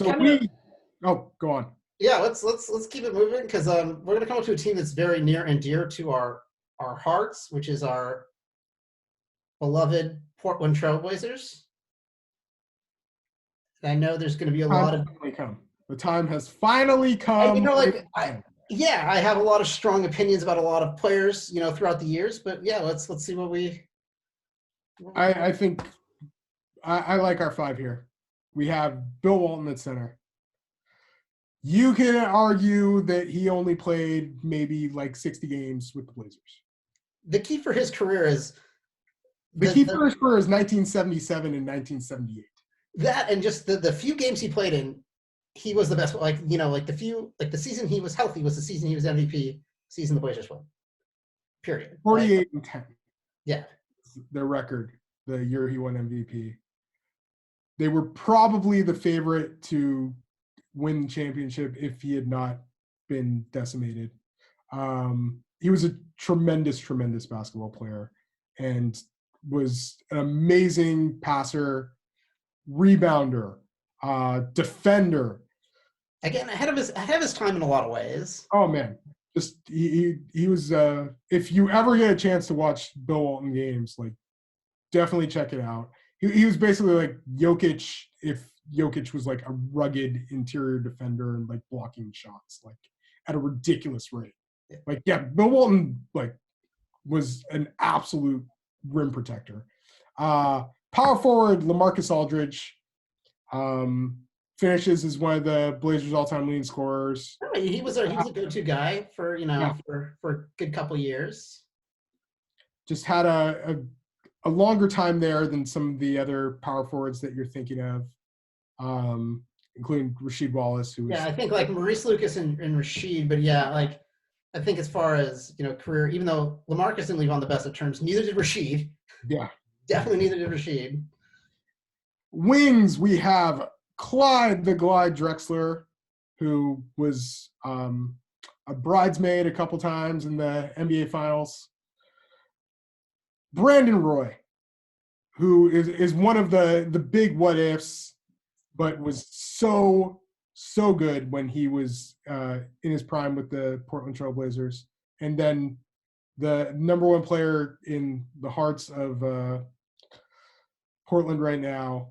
B: go on.
A: Yeah, let's keep it moving, because we're going to come up to a team that's very near and dear to our hearts, which is our beloved Portland Trailblazers. I know there's going to be a lot of
B: the time has finally come.
A: I have a lot of strong opinions about a lot of players, throughout the years. But yeah, let's see what we.
B: I think I like our 5 here. We have Bill Walton at center. You can argue that he only played maybe 60 games with the Blazers.
A: The key for his career is.
B: The key for his career is 1977 and 1978.
A: That, and just the few games he played in, he was the best. The season he was healthy was the season he was MVP, season the Blazers won. Period.
B: 48 and 10.
A: Yeah.
B: Their record, the year he won MVP. They were probably the favorite to win the championship if he had not been decimated. He was a tremendous, tremendous basketball player and was an amazing passer, rebounder, defender.
A: Again, ahead of his time in a lot of ways.
B: Oh man, just he was. If you ever get a chance to watch Bill Walton games, definitely check it out. He was basically like Jokic if Jokic was a rugged interior defender and blocking shots at a ridiculous rate. Bill Walton was an absolute rim protector. Power forward Lamarcus Aldridge. finishes as one of the Blazers' all-time leading scorers.
A: I mean, he was a go-to guy for for a good couple years.
B: Just had a longer time there than some of the other power forwards that you're thinking of, including Rasheed Wallace, who was
A: I think like Maurice Lucas and Rasheed, but like I think as far as career, even though Lamarcus didn't leave on the best of terms, neither did Rasheed.
B: Yeah,
A: definitely neither did Rasheed.
B: Wings, we have Clyde the Glide Drexler, who was a bridesmaid a couple times in the NBA Finals. Brandon Roy, who is one of the big what ifs, but was so good when he was in his prime with the Portland Trailblazers. And then the number one player in the hearts of Portland right now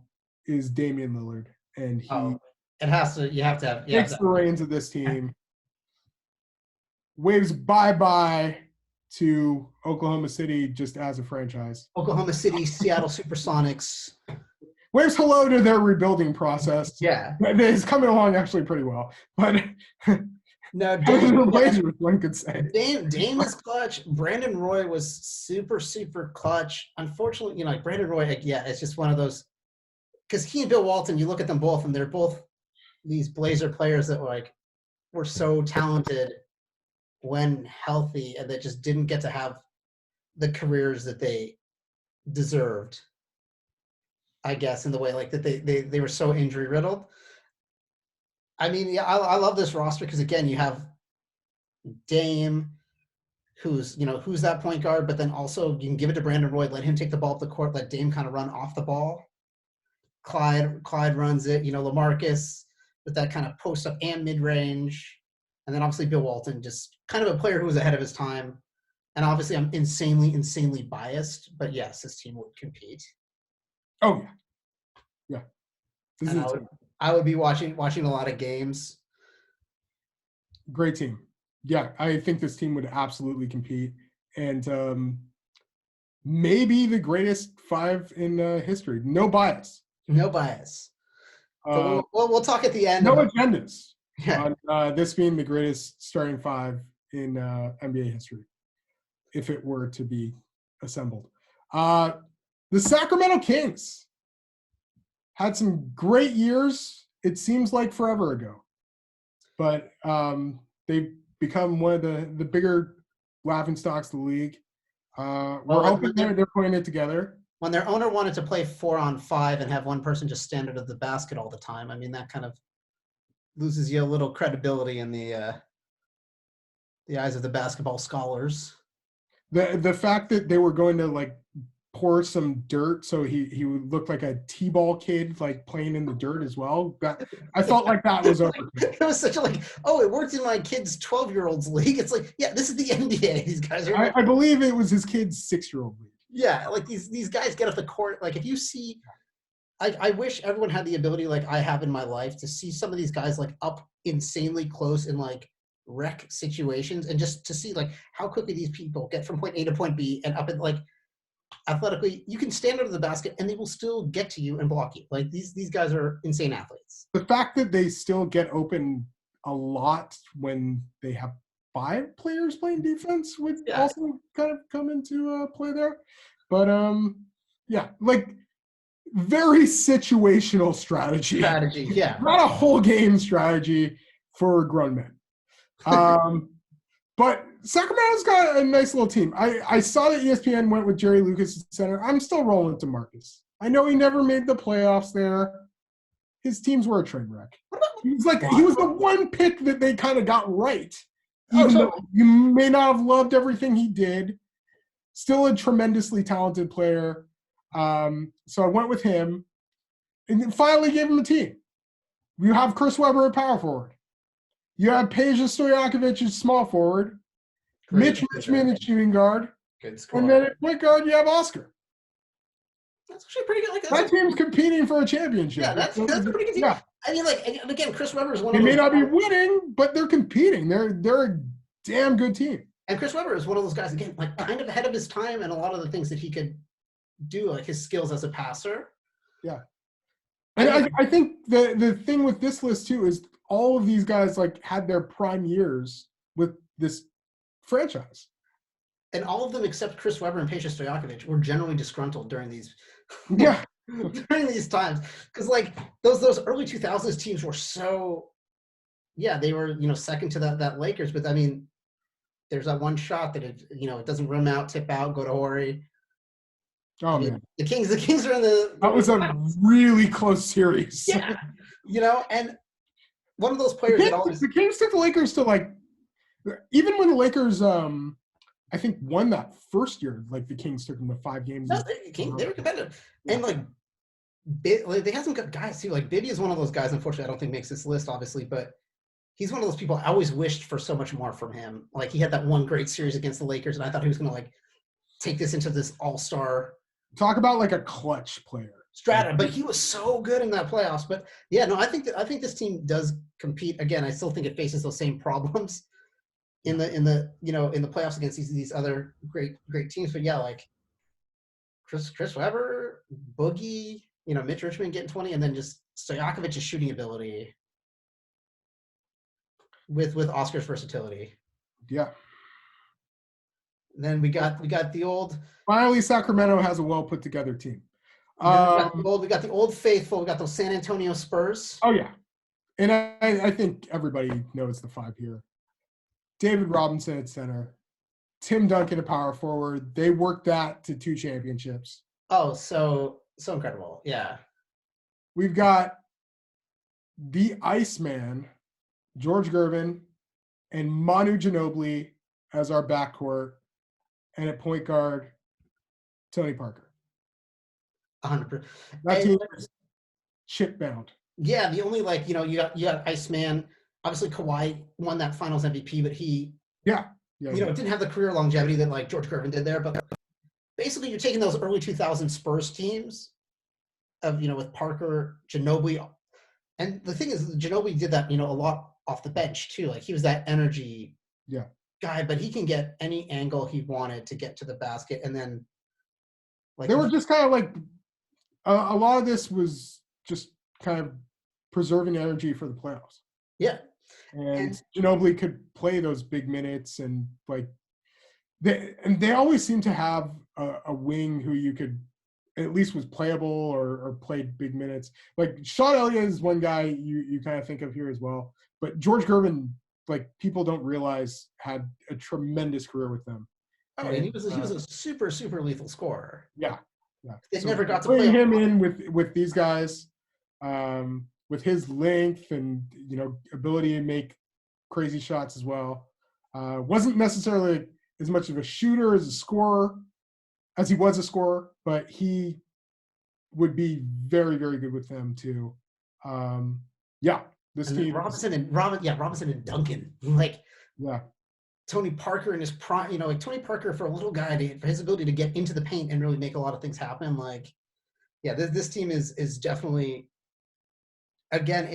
B: is Damian Lillard. And he
A: you have to have
B: takes the reins of this team. Waves bye-bye to Oklahoma City just as a franchise.
A: Oklahoma City, Seattle Supersonics.
B: Waves hello to their rebuilding process.
A: Yeah.
B: It's coming along actually pretty well. But
A: no,
B: Blazers, one could say.
A: Dame is clutch. Brandon Roy was super, super clutch. Unfortunately, like Brandon Roy, it's just one of those, because he and Bill Walton, you look at them both, and they're both these Blazer players that were so talented when healthy, and that just didn't get to have the careers that they deserved, I guess, in the way that they were so injury riddled. I mean, I love this roster because, again, you have Dame, who's that point guard, but then also you can give it to Brandon Roy, let him take the ball up the court, let Dame kind of run off the ball. Clyde runs it, Lamarcus with that kind of post up and mid range. And then obviously Bill Walton, just kind of a player who was ahead of his time. And obviously I'm insanely biased, but yes, this team would compete.
B: Oh yeah.
A: I would be watching a lot of games.
B: Great team. Yeah, I think this team would absolutely compete. And maybe the greatest five in history. No bias.
A: No bias. We'll talk at the end.
B: No agendas. Yeah. On this being the greatest starting five in NBA history, if it were to be assembled. The Sacramento Kings had some great years. It seems like forever ago, but they've become one of the bigger laughingstocks of the league. We're hoping they're putting it together.
A: When their owner wanted to play 4-on-5 and have one person just stand under the basket all the time, I mean, that kind of loses you a little credibility in the eyes of the basketball scholars.
B: The fact that they were going to pour some dirt so he would look like a t-ball kid playing in the dirt as well. That I felt like that was over.
A: It was such a it worked in my kid's 12-year-olds league. It's this is the NBA. These guys are.
B: I believe it was his kid's 6-year-old league.
A: Yeah, these guys get off the court. If you see. I wish everyone had the ability I have in my life to see some of these guys up insanely close in wreck situations, and just to see how quickly these people get from point A to point B and up in athletically. You can stand under the basket and they will still get to you and block you. These guys are insane athletes.
B: The fact that they still get open a lot when they have 5 players playing defense would also kind of come into play there. But very situational strategy.
A: Yeah.
B: Not a whole game strategy for grown men. But Sacramento's got a nice little team. I saw that ESPN went with Jerry Lucas at center. I'm still rolling to Marcus. I know he never made the playoffs there. His teams were a train wreck. He was the one pick that they kind of got right. Even though you may not have loved everything he did. Still a tremendously talented player. So I went with him and then finally gave him a team. You have Chris Webber at power forward. You have Peja Stojakovic at small forward. Mitch Richmond at shooting guard.
A: Good score.
B: And then at point guard, you have Oscar.
A: That's actually pretty good.
B: That team's competing for a championship.
A: Yeah, that's a pretty good team. Yeah. I mean, and again, Chris Webber is one of those.
B: They may not be winning, but they're competing. They're a damn good team.
A: And Chris Webber is one of those guys, again, kind of ahead of his time, and a lot of the things that he could do, his skills as a passer.
B: Yeah. And I think the thing with this list too is all of these guys like had their prime years with this franchise.
A: And all of them except Chris Webber and Peja Stojakovic were generally disgruntled during these
B: Yeah.
A: during these times. Because like those early 2000s teams were so they were, second to that Lakers. But I mean, there's that one shot that it doesn't rim out, tip out, go to Horry.
B: Oh man.
A: The Kings are in the
B: That was a really close series.
A: Yeah. And one of those players
B: the Kings took the Lakers to like even when the Lakers I think won that first year, like the Kings took them to 5 games.
A: No, they were competitive. And like they have some good guys too. Like Bibby is one of those guys, unfortunately, I don't think makes this list, obviously, but he's one of those people I always wished for so much more from him. Like he had that one great series against the Lakers, and I thought he was gonna like take this into this all-star.
B: Talk about like a clutch player.
A: Strata, but he was so good in that playoffs. But yeah, no, I think this team does compete. Again, I still think it faces those same problems in the in the playoffs against these other great teams. But yeah, like Chris Webber, Boogie, Mitch Richmond getting 20, and then just Stojakovic's shooting ability with Oscar's versatility.
B: Yeah.
A: And then we got the old.
B: Finally, Sacramento has a well put together team.
A: We got the old faithful. We got those San Antonio Spurs.
B: Oh yeah, and I think everybody knows the 5 here. David Robinson at center, Tim Duncan at power forward. They worked that to 2 championships.
A: Oh, so incredible! Yeah,
B: we've got the Iceman, George Gervin, and Manu Ginobili as our backcourt, and at point guard, Tony Parker.
A: 100%.
B: That team is chip bound.
A: Yeah, the only you got Iceman. Obviously, Kawhi won that Finals MVP, but he didn't have the career longevity that like George Gervin did there. But basically, you're taking those early 2000 Spurs teams of with Parker, Ginobili, and the thing is, Ginobili did that a lot off the bench too. Like he was that energy guy, but he can get any angle he wanted to get to the basket, and then like
B: they were just kind of like. A lot of this was just kind of preserving energy for the playoffs.
A: Yeah.
B: And Ginobili could play those big minutes and like they always seem to have a wing who you could at least was playable or played big minutes. Like Sean Elliott is one guy you kind of think of here as well. But George Gervin, like people don't realize, had a tremendous career with them.
A: Oh, and he was a super, super lethal scorer.
B: Yeah. Yeah.
A: They never got to play
B: him in with these guys, with his length and ability to make crazy shots as well. Wasn't necessarily as much of a shooter as a scorer as he was a scorer, but he would be very, very good with them too. This team.
A: Robinson and Duncan, Tony Parker in his prime, Tony Parker for a little guy, for his ability to get into the paint and really make a lot of things happen. This team is definitely, again,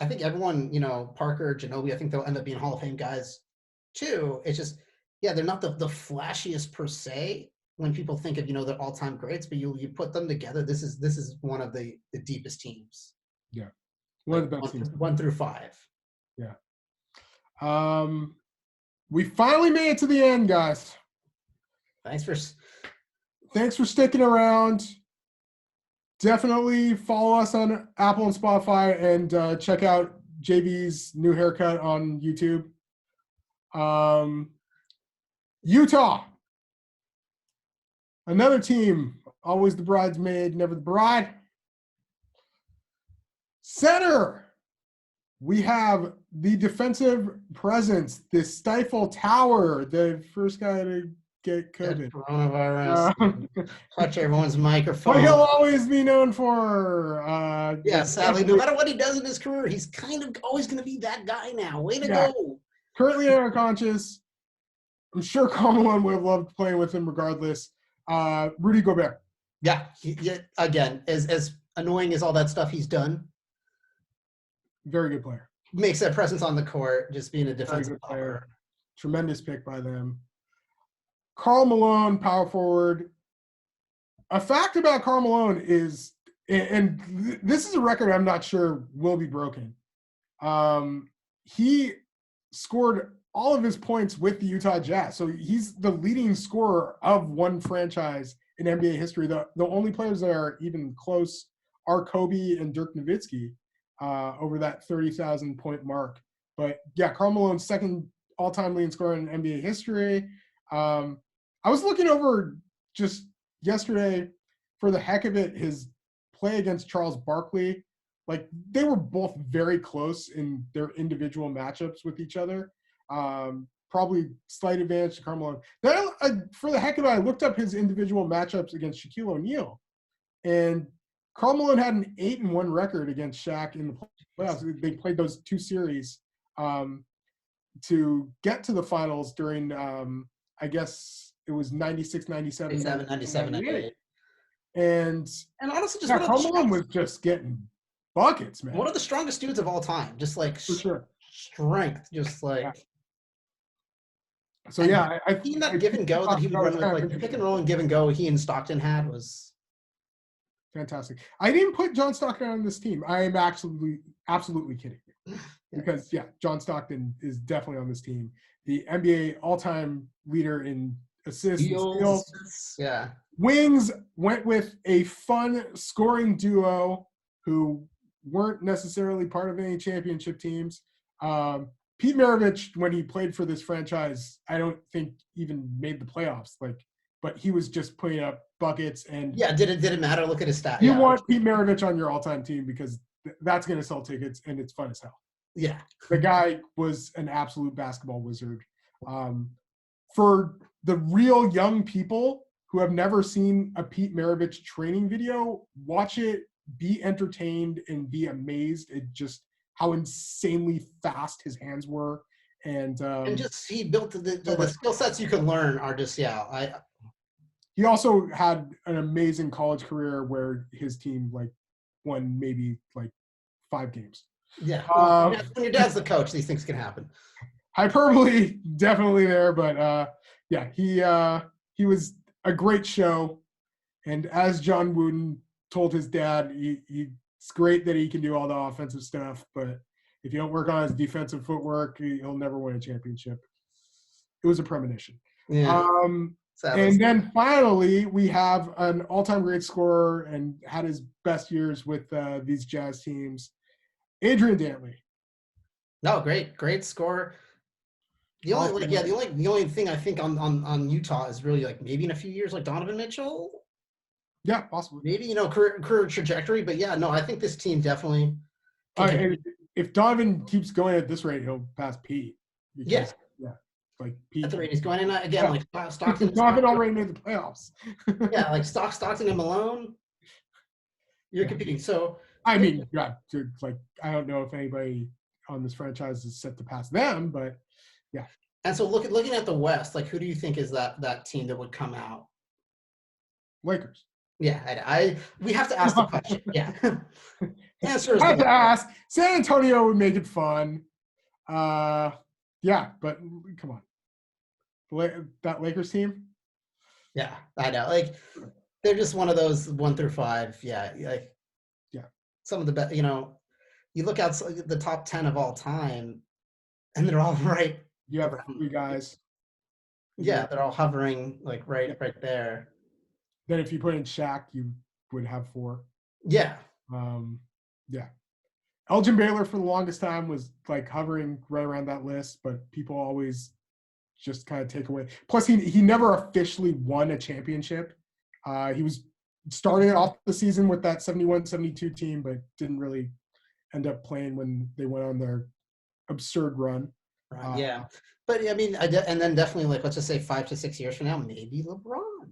A: I think everyone, Parker, Ginobili, I think they'll end up being Hall of Fame guys too. It's just, they're not the flashiest per se when people think of, their all-time greats, but you put them together. This is one of the deepest teams.
B: Yeah. One of the best teams.
A: 1 through 5.
B: Yeah. We finally made it to the end, guys.
A: Thanks
B: for sticking around. Definitely follow us on Apple and Spotify and check out JB's new haircut on YouTube. Utah. Another team. Always the bridesmaid, never the bride. Center. We have the defensive presence, the Stifle Tower, the first guy to get COVID.
A: Coronavirus. Clutch everyone's microphone.
B: What he'll always be known for.
A: Sadly, no matter what he does in his career, he's kind of always going to be that guy now. Way to go.
B: Currently unconscious. I'm sure Karl Malone would have loved playing with him regardless. Rudy Gobert.
A: Yeah. Again, as annoying as all that stuff he's done.
B: Very good player.
A: Makes that presence on the court, just being a defensive player.
B: Tremendous pick by them. Karl Malone, power forward. A fact about Karl Malone is and this is a record I'm not sure will be broken. He scored all of his points with the Utah Jazz. So he's the leading scorer of one franchise in NBA history. The only players that are even close are Kobe and Dirk Nowitzki over that 30,000 point mark. But yeah, Karl Malone's second all-time leading scorer in NBA history. I was looking over just yesterday for the heck of it, his play against Charles Barkley. Like, they were both very close in their individual matchups with each other. Probably slight advantage to Karl Malone. Then, for the heck of it, I looked up his individual matchups against Shaquille O'Neal. And Karl Malone had an 8-1 record against Shaq in the playoffs. They played those two series to get to the finals during, I guess it was 96, 97,
A: 97, 98.
B: And
A: honestly, just
B: Karl Malone was just getting buckets, man.
A: One of the strongest dudes of all time. Just like
B: for sure.
A: Strength, just like.
B: Yeah. So yeah, I
A: think that give and go that he would run with, like the pick and roll and give and go he and Stockton had was
B: fantastic. I didn't put John Stockton on this team. I am absolutely kidding you. Because yeah, John Stockton is definitely on this team. The NBA all-time leader in assists, steals.
A: Yeah.
B: Wings went with a fun scoring duo who weren't necessarily part of any championship teams. Pete Maravich, when he played for this franchise, I don't think even made the playoffs. But he was just putting up buckets and.
A: Yeah, did it matter? Look at his stats.
B: You want Pete Maravich on your all-time team because that's going to sell tickets and it's fun as hell.
A: Yeah,
B: the guy was an absolute basketball wizard. For the real young people who have never seen a Pete Maravich training video, watch it, be entertained, and be amazed at just how insanely fast his hands were. And
A: just he built the skill sets you can learn are just
B: He also had an amazing college career where his team won maybe 5 games.
A: Yeah, when your dad's the coach, these things can happen.
B: Hyperbole definitely there, but yeah, he was a great show. And as John Wooden told his dad, it's great that he can do all the offensive stuff, but if you don't work on his defensive footwork, he'll never win a championship. It was a premonition.
A: Yeah.
B: And then finally, we have an all-time great scorer and had his best years with these Jazz teams, Adrian Dantley.
A: No, great scorer. The only thing I think on Utah is really maybe in a few years Donovan Mitchell.
B: Yeah, possibly.
A: Maybe career trajectory, but yeah, no, I think this team definitely.
B: If Donovan keeps going at this rate, he'll pass Pete.
A: Because,
B: Pete.
A: At the rate he's going in again, Stockton.
B: Donovan already made the playoffs.
A: Yeah, Stockton and Malone. You're competing, so.
B: I mean, yeah, I don't know if anybody on this franchise is set to pass them, but yeah.
A: And so looking at the West, who do you think is that team that would come out?
B: Lakers.
A: Yeah, we have to ask the question. Yeah. Answer is
B: I have to ask. San Antonio would make it fun. Yeah, but come on. That Lakers team?
A: Yeah, I know. They're just one of those 1 through 5. Yeah, yeah. Some of the best, you look out the top 10 of all time, and they're all right.
B: You have 3 guys.
A: Yeah, they're all hovering right there.
B: Then if you put in Shaq, you would have 4.
A: Yeah.
B: Yeah. Elgin Baylor for the longest time was hovering right around that list, but people always just kind of take away. Plus, he never officially won a championship. He was starting off the season with that 71-72 team, but didn't really end up playing when they went on their absurd run.
A: Yeah. But, I mean, and then definitely, let's just say 5 to 6 years from now, maybe LeBron.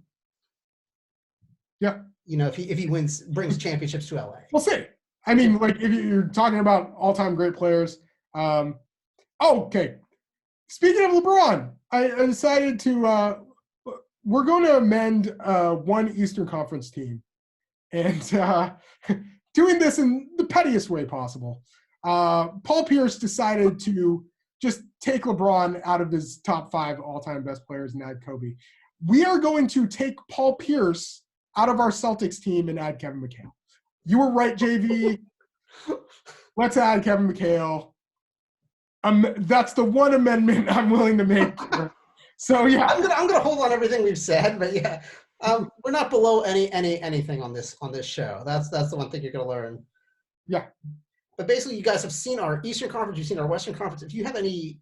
B: Yeah.
A: If he brings championships to LA.
B: We'll see. I mean, if you're talking about all-time great players. Okay. Speaking of LeBron, I decided to we're going to amend one Eastern Conference team and doing this in the pettiest way possible. Paul Pierce decided to just take LeBron out of his top 5 all-time best players and add Kobe. We are going to take Paul Pierce out of our Celtics team and add Kevin McHale. You were right, JV. Let's add Kevin McHale. That's the one amendment I'm willing to make. So yeah,
A: I'm gonna hold on everything we've said, but yeah, we're not below anything on this show. That's the one thing you're gonna learn.
B: Yeah.
A: But basically, you guys have seen our Eastern Conference, you've seen our Western Conference. If you have any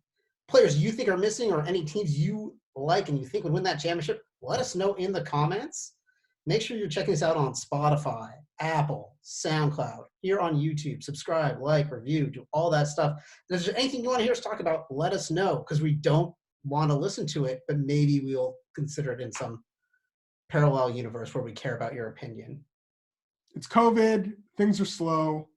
A: players you think are missing or any teams you like and you think would win that championship, let us know in the comments. Make sure you're checking this out on Spotify, Apple, SoundCloud, here on YouTube. Subscribe, like, review, do all that stuff. If there's anything you want to hear us talk about, let us know, because we don't want to listen to it, but maybe we'll consider it in some parallel universe where we care about your opinion.
B: It's COVID. Things are slow.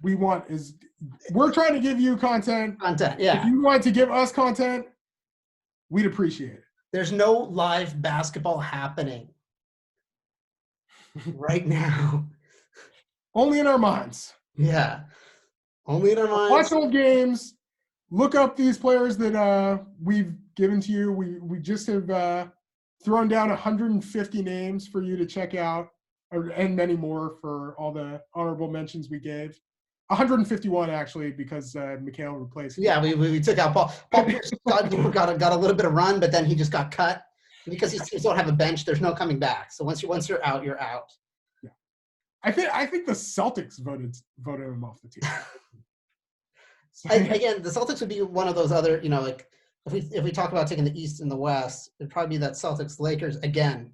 B: We're trying to give you content.
A: Yeah.
B: If you want to give us content, we'd appreciate it.
A: There's no live basketball happening right now.
B: Only in our minds.
A: Yeah. Only in our minds.
B: Watch old games. Look up these players that we've given to you. We just have thrown down 150 names for you to check out, and many more for all the honorable mentions we gave. 151 actually, because McHale replaced.
A: Yeah, we took out Paul. Paul Pierce got a little bit of run, but then he just got cut because these teams don't have a bench. There's no coming back. So once you're out, you're out.
B: Yeah, I think the Celtics voted him off the team.
A: Again, the Celtics would be one of those other, like if we talk about taking the East and the West, it'd probably be that Celtics Lakers again.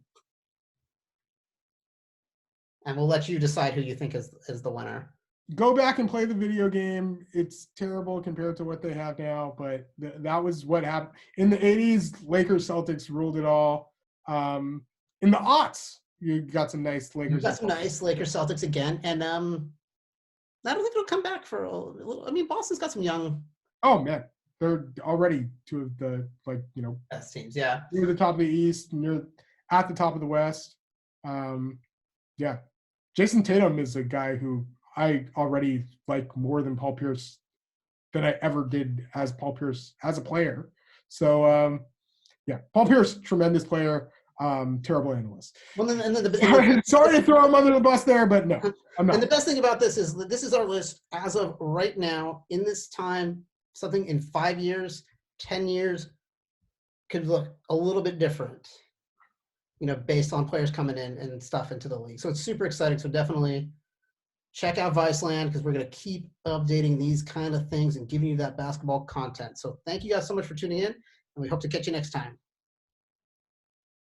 A: And we'll let you decide who you think is the winner.
B: Go back and play the video game. It's terrible compared to what they have now, but that was what happened. In the 80s, Lakers, Celtics ruled it all. In the aughts, you got some nice Lakers.
A: You got some nice Lakers, Celtics again. And I don't think it'll come back for a little. I mean, Boston's got some young.
B: Oh, man. They're already two of the,
A: best teams, yeah.
B: Near the top of the East, near at the top of the West. Yeah. Jason Tatum is a guy who I already like more than Paul Pierce than I ever did as Paul Pierce as a player. So, yeah, Paul Pierce, tremendous player, terrible analyst.
A: Well,
B: sorry to throw him under the bus there, but no, I'm not.
A: And the best thing about this is our list as of right now. In this time, something in 5 years, 10 years could look a little bit different, based on players coming in and stuff into the league. So it's super exciting. So definitely check out Viseland, because we're going to keep updating these kind of things and giving you that basketball content. So thank you guys so much for tuning in, and we hope to catch you next time.